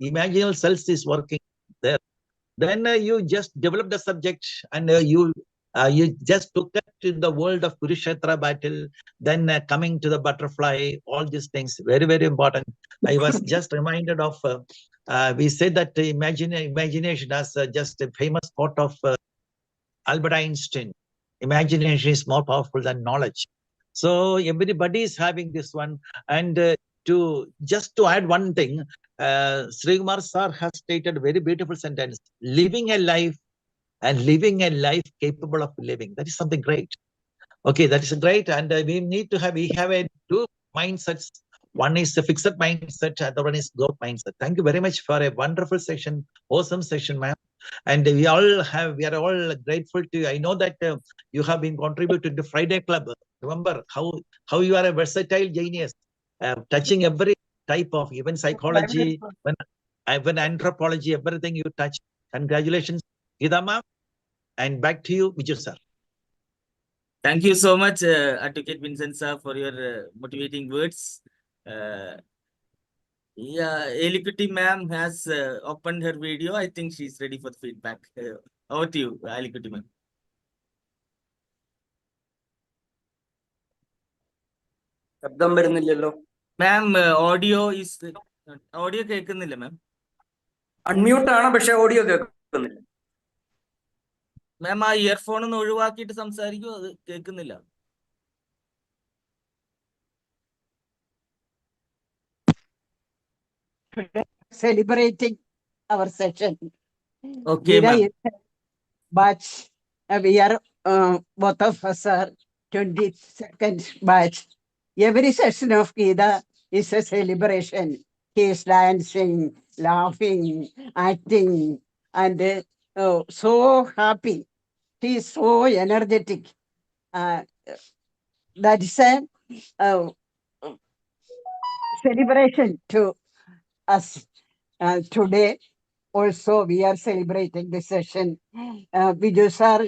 imaginal cells is working there. Then you just developed the subject and you just took it to the world of Kurukshetra battle, then coming to the butterfly, all these things, very, very important. I was just reminded of, we say that imagination as just a famous quote of Albert Einstein. Imagination is more powerful than knowledge. So everybody is having this one. And to add one thing, Sri Kumar sir has stated a very beautiful sentence: living a life and living a life capable of living. That is something great. Okay, that is great. And we have two mindsets. One is a fixed mindset, other one is growth mindset. Thank you very much for a wonderful session, awesome session, ma'am. And we are all grateful to you. I know that you have been contributing to Friday Club. Remember how you are a versatile genius, touching every type of, even psychology, even anthropology, everything you touch. Congratulations, GEETHA ma'am. And back to you, Vijay sir. Thank you so much, Advocate Vincent sir, for your motivating words. Yeah, Elikuti ma'am has opened her video. I think she's ready for the feedback. Over to you, Elikuti ma'am. ശബ്ദം വരുന്നില്ലല്ലോ. Ma'am, audio കേൾക്കുന്നില്ല ma'am. Unmute ആണ്, പക്ഷെ audio കേൾക്കുന്നില്ല. മാം ആ earphone ഒന്ന് ഒഴിവാക്കിയിട്ട് സംസാരിക്കൂ, അത് കേൾക്കുന്നില്ല. Celebrating our session. Okay, ma'am. Batch. We are both of us are 22nd batch. Every session of GEETHA is a celebration. He is dancing, laughing, acting, and so happy. He is so energetic. That is a celebration to us. Today also we are celebrating this session. Vijay sir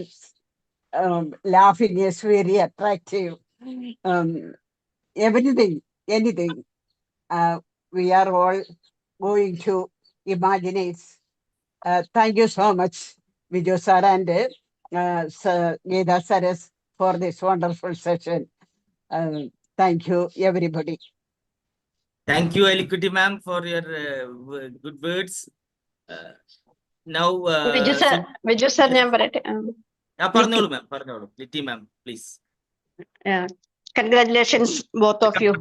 laughing is very attractive. Anything. We are all going to imagine. Thank you so much, Vijay sir and GEETHA SARAS for this wonderful session. Thank you, everybody. Thank you, Elikuti ma'am, for your good words. Now, Vijay sir, ഞാൻ പറയട്ടെ. പറഞ്ഞോളൂ ma'am, പറഞ്ഞോളൂ. Liti ma'am, please. Congratulations, both of you.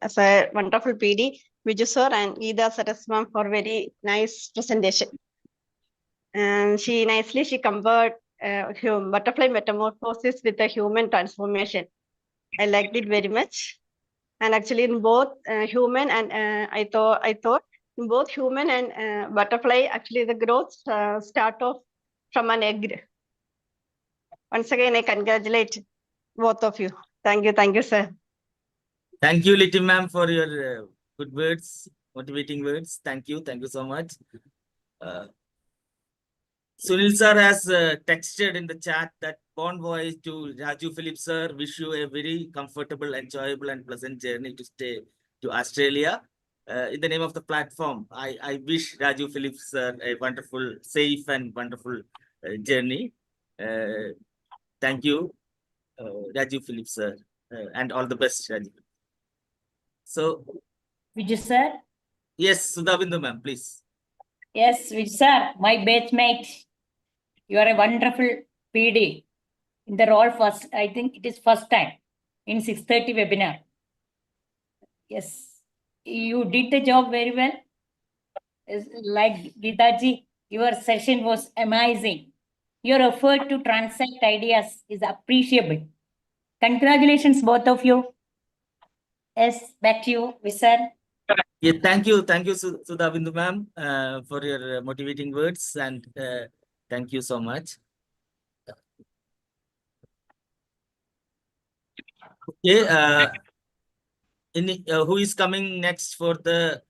As a wonderful PD, Vijay sir and GEETHA SARAS ma'am for very nice presentation. And she compared butterfly metamorphosis with a human transformation. I liked it very much. And actually, in both human and I thought in both human and butterfly, actually the growth start off from an egg. Once again, I congratulate both of you. Thank you, sir. Thank you, Little ma'am, for your good words, motivating words. Thank you so much. Sunil sir has texted in the chat that bon voyage to Raju Philip sir. Wish you a very comfortable, enjoyable, and pleasant journey to stay to Australia. In the name of the platform, I wish Raju Philip sir a wonderful, safe, and wonderful journey. Thank you, Raju Philip sir, and all the best, Raju. So, Vijay sir. Yes, Sudhabindu ma'am, please. Yes, Vijay sir, my batchmate. You are a wonderful PD in the role first. I think it is first time in 6:30 webinar. Yes, you did the job very well. Like Geetha ji, your session was amazing. Your effort to transact ideas is appreciable. Congratulations, both of you. Yes, back to you, Vishal. Yeah, thank you, Sudhabindu ma'am, for your motivating words, and thank you so much. Okay, who is coming next for the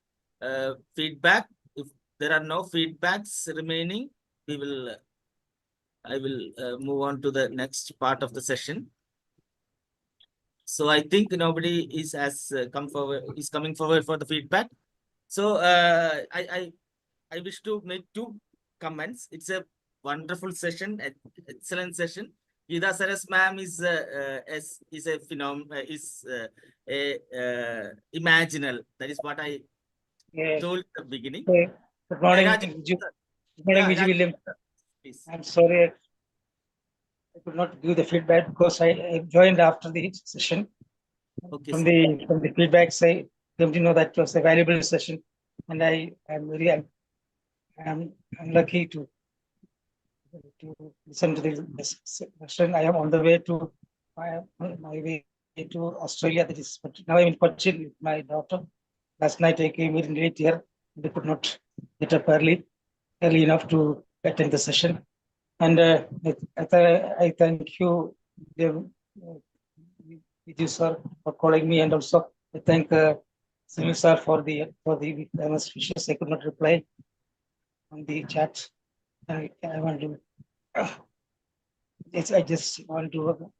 feedback? If there are no feedbacks remaining, I will move on to the next part of the session. So I think nobody is coming forward for the feedback. So I wish to make two comments. It's a wonderful session, excellent session. GEETHA SARAS ma'am is a Imaginal. That is what I told at the beginning. Good morning, Raj, Vijay. Good morning, Vijay William. Please. I'm sorry I could not give the feedback because I joined after the session. Okay, from the feedbacks, I came to know that it was a valuable session, and I'm lucky to listen to this session. I am on the way to my way to Australia. That is, but now I'm in Cochin with my daughter. Last night I came in late here. They could not get up early enough to attend the session. And I thank you, Vijay sir, for calling me, and also I thank Sunil sir for the nice wishes. I could not reply on the chat. I want to. I just want to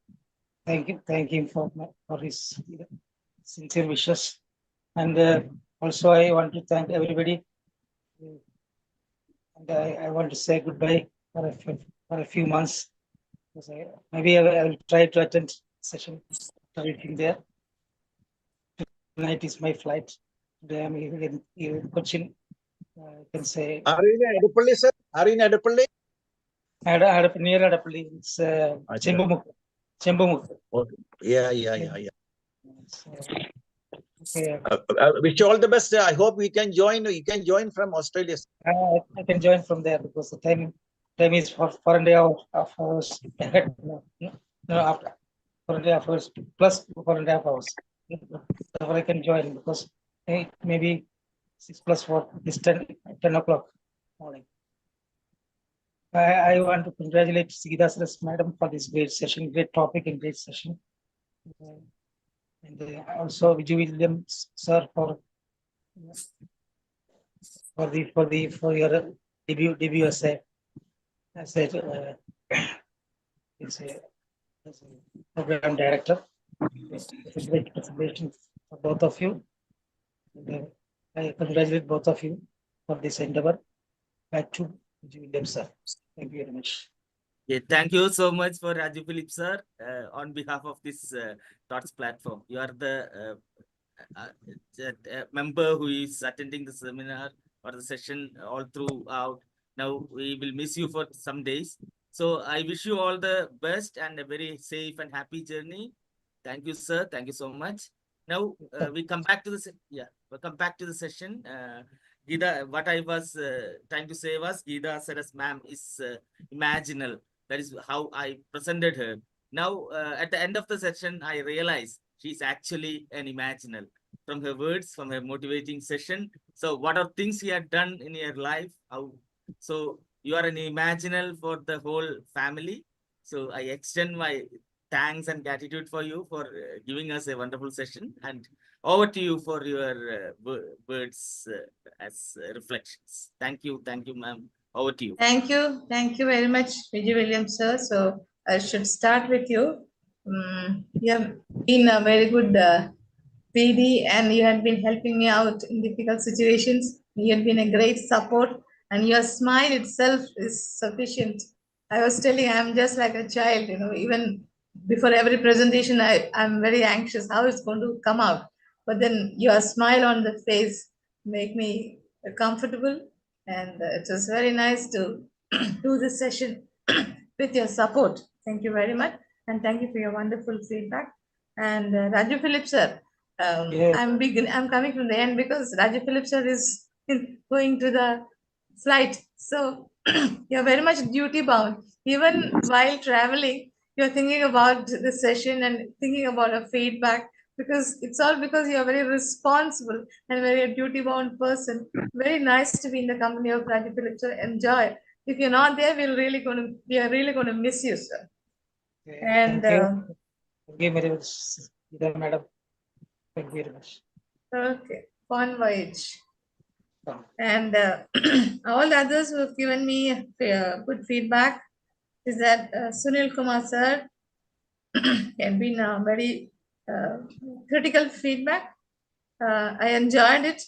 thank him for his sincere wishes, and also I want to thank everybody. And I want to say goodbye for a few months. Maybe I will try to attend session everything there. Tonight is my flight. Today I'm in Cochin. I can say. Are you in Edapalli, sir? Are you in Edapalli? Near Edapalli. It's Chembamukh. Okay. Yeah. Okay. Wish you all the best. I hope we can join. You can join from Australia. I can join from there because the time is for 4.5 hours ahead. No, after 4.5 hours plus 4.5 hours. So I can join because maybe 6 plus 4 is 10 o'clock morning. I want to congratulate GEETHA SARAS madam for this great session, great topic and great session. And also Vijay William sir for your debut as a program director. It's a great presentation for both of you. And, I congratulate both of you for this endeavor. Back to Vijay William sir. Thank you very much. Yeah, thank you so much for Raju Philip sir. On behalf of this ToTs platform, you are the member who is attending the seminar or the session all throughout. Now we will miss you for some days. So I wish you all the best and a very safe and happy journey. Thank you, sir. Thank you so much. Now we come back to the welcome back to the session. GEETHA, what I was trying to say was GEETHA SARAS ma'am is Imaginal. That is how I presented her. Now at the end of the session, I realized she's actually an Imaginal. From her words, from her motivating session. So what are things you have done in your life? How? So you are an Imaginal for the whole family. So I extend my thanks and gratitude for you for giving us a wonderful session. And over to you for your words as reflections. Thank you, ma'am. Over to you. Thank you very much, Vijay Williams, sir. So I should start with you. You have been a very good PD, and you have been helping me out in difficult situations. You have been a great support, and your smile itself is sufficient. I was telling, I'm just like a child, even before every presentation, I'm very anxious how it's going to come out. But then your smile on the face make me comfortable, and it was very nice to do this session with your support. Thank you very much, and thank you for your wonderful feedback. And Raju Philip sir, Yes. I'm coming from the end because Raju Philip sir is going to the flight. So you're very much duty bound. Even while traveling, you're thinking about the session and thinking about a feedback, because it's all because you're very responsible and very duty bound person. Very nice to be in the company of Raju Philip sir. Enjoy. If you're not there, we are really going to miss you, sir. And Thank you. Thank you very much, Geetha madam. Thank you very much. okay, fun voyage. And all the others who have given me good feedback is that Sunil Kumar sir had been very critical feedback. I enjoyed it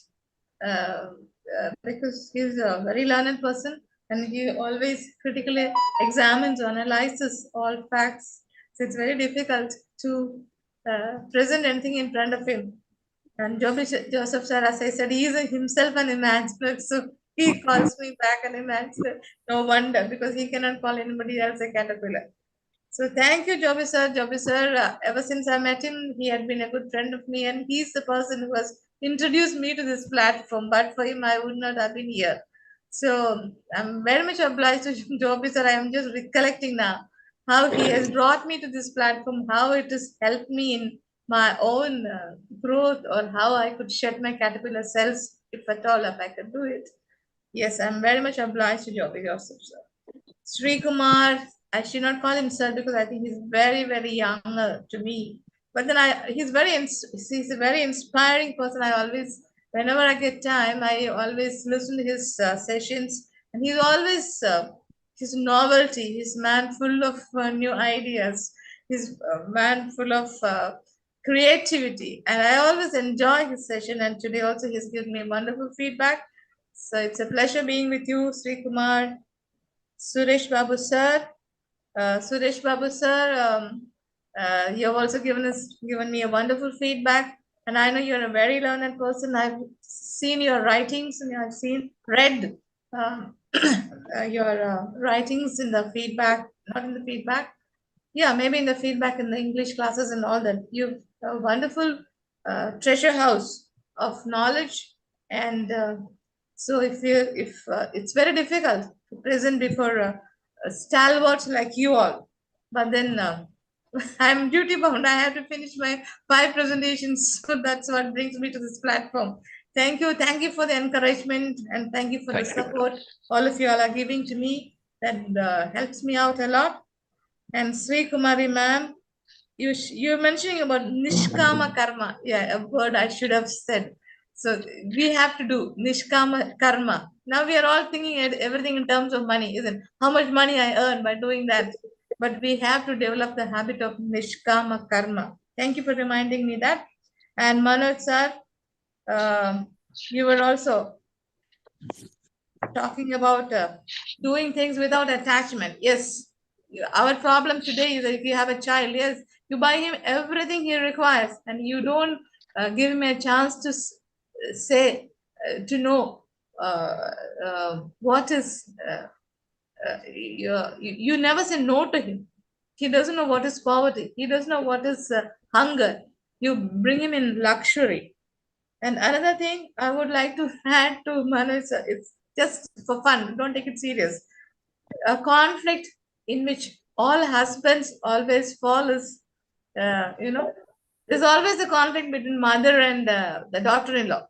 because he's a very learned person, and he always critically examines, analyzes all facts. So it's very difficult to present anything in front of him. And Joseph sir, as I said, he is himself an imaginer, so he calls me back an imaginer. No wonder, because he cannot call anybody else a caterpillar. So thank you, Joby sir. Joby sir, ever since I met him, he had been a good friend of me, and he's the person who has introduced me to this platform. But for him, I would not have been here. So I'm very much obliged to Joby sir. I am just recollecting now how he has brought me to this platform, how it has helped me in my own growth, or how I could shed my caterpillar cells, if at all, if I could do it. Yes, I'm very much obliged to Joby Joseph sir. Sri Kumar, I should not call him sir because I think he's very, very young to me. But then he's a very inspiring person. I always, whenever I get time, I always listen to his sessions, and he's always his novelty. He's man full of new ideas. He's a man full of creativity, and I always enjoy his session. And today also he's given me wonderful feedback. So it's a pleasure being with you, Sri Kumar. Suresh Babu sir, you have also given me a wonderful feedback, and I know you're a very learned person. I've seen your writings, and I've read your writings in the feedback, not in the feedback. Yeah, maybe in the feedback in the English classes and all that. You've a wonderful treasure house of knowledge, and so if it's very difficult to present before stalwarts like you all, but then I'm duty bound. I have to finish my 5 presentations, so that's what brings me to this platform. Thank you for the encouragement, and thank you for the support all of you all are giving to me. That helps me out a lot. And Sri Kumari ma'am, you're mentioning about nishkama karma. Yeah, a word I should have said. So we have to do nishkama karma. Now we are all thinking everything in terms of money, isn't it? How much money I earn by doing that. But we have to develop the habit of nishkama karma. Thank you for reminding me that. And Manoj sir, you were also talking about doing things without attachment. Yes, our problem today is that if you have a child, yes, you buy him everything he requires, and you don't give him a chance to say, to know what is, you never say no to him. He doesn't know what is poverty. He doesn't know what is hunger. You bring him in luxury. And another thing I would like to add to Manoj, it's just for fun, don't take it serious. A conflict in which all husbands always fall is, there's always a conflict between mother and the daughter-in-law.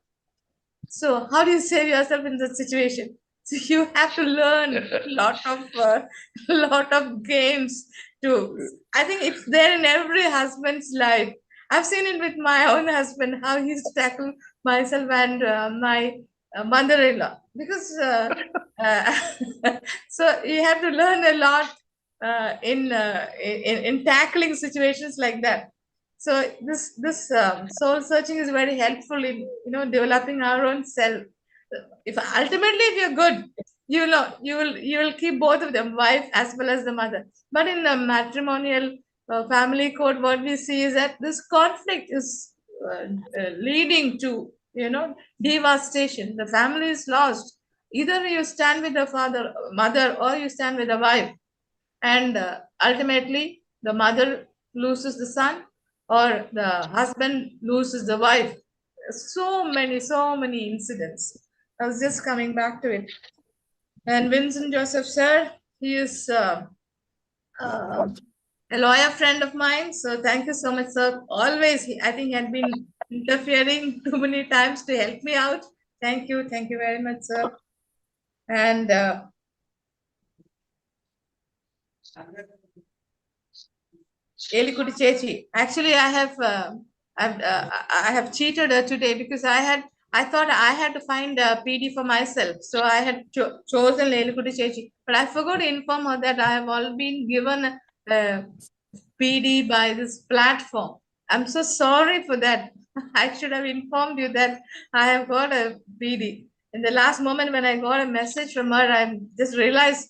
So how do you save yourself in that situation? So you have to learn a lot of games too. I think it's there in every husband's life. I've seen it with my own husband, how he used to tackle myself and my mother-in-law. Because so you have to learn a lot in tackling situations like that. So this soul searching is very helpful in developing our own self. If you're good, you will keep both of them, wife as well as the mother. But in the matrimonial family code, what we see is that this conflict is leading to devastation. The family is lost. Either you stand with the mother, or you stand with the wife, and ultimately the mother loses the son, or the husband loses the wife. So many incidents. I was just coming back to it. And Vincent Joseph, sir, he is a lawyer friend of mine. So thank you so much, sir. Always, I think he had been interfering too many times to help me out. Thank you very much, sir. And Elikuti Chechi. Actually, I have cheated her today, because I thought I had to find a PD for myself. So I had chosen Elikuti Chechi, but I forgot to inform her that I have all been given a PD by this platform. I'm so sorry for that. I should have informed you that I have got a PD. In the last moment when I got a message from her, I just realized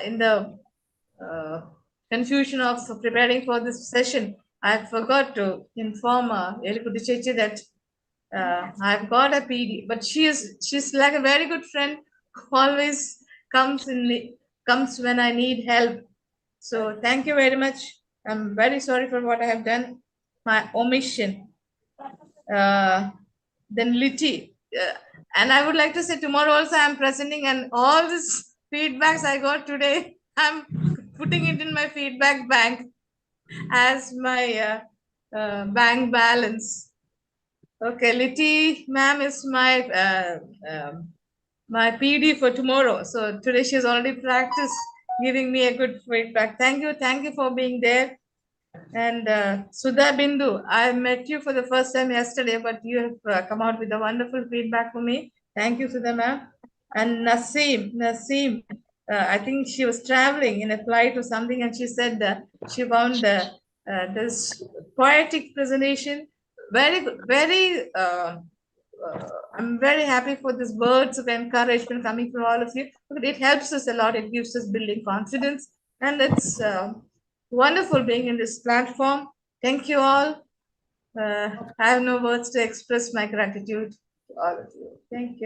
in the confusion of preparing for this session, I forgot to inform Elikuti Chechi that I've got a PD. But she's like a very good friend who always comes when I need help. So thank you very much. I'm very sorry for what I have done, my omission. Then Liti. And I would like to say tomorrow also I'm presenting, and all this feedbacks I got today, I'm putting it in my feedback bank as my bank balance. Okay, Liti ma'am is my my PD for tomorrow. So today she's already practiced giving me a good feedback. Thank you for being there. And Sudha Bindu, I met you for the first time yesterday, but you have come out with a wonderful feedback for me. Thank you, Sudha ma'am. And Naseem, I think she was traveling in a flight or something, and she said that she found this poetic presentation very good, very. I'm very happy for these words of encouragement coming from all of you. It helps us a lot. It gives us building confidence, and it's wonderful being in this platform. Thank you all. I have no words to express my gratitude to all of you. Thank you.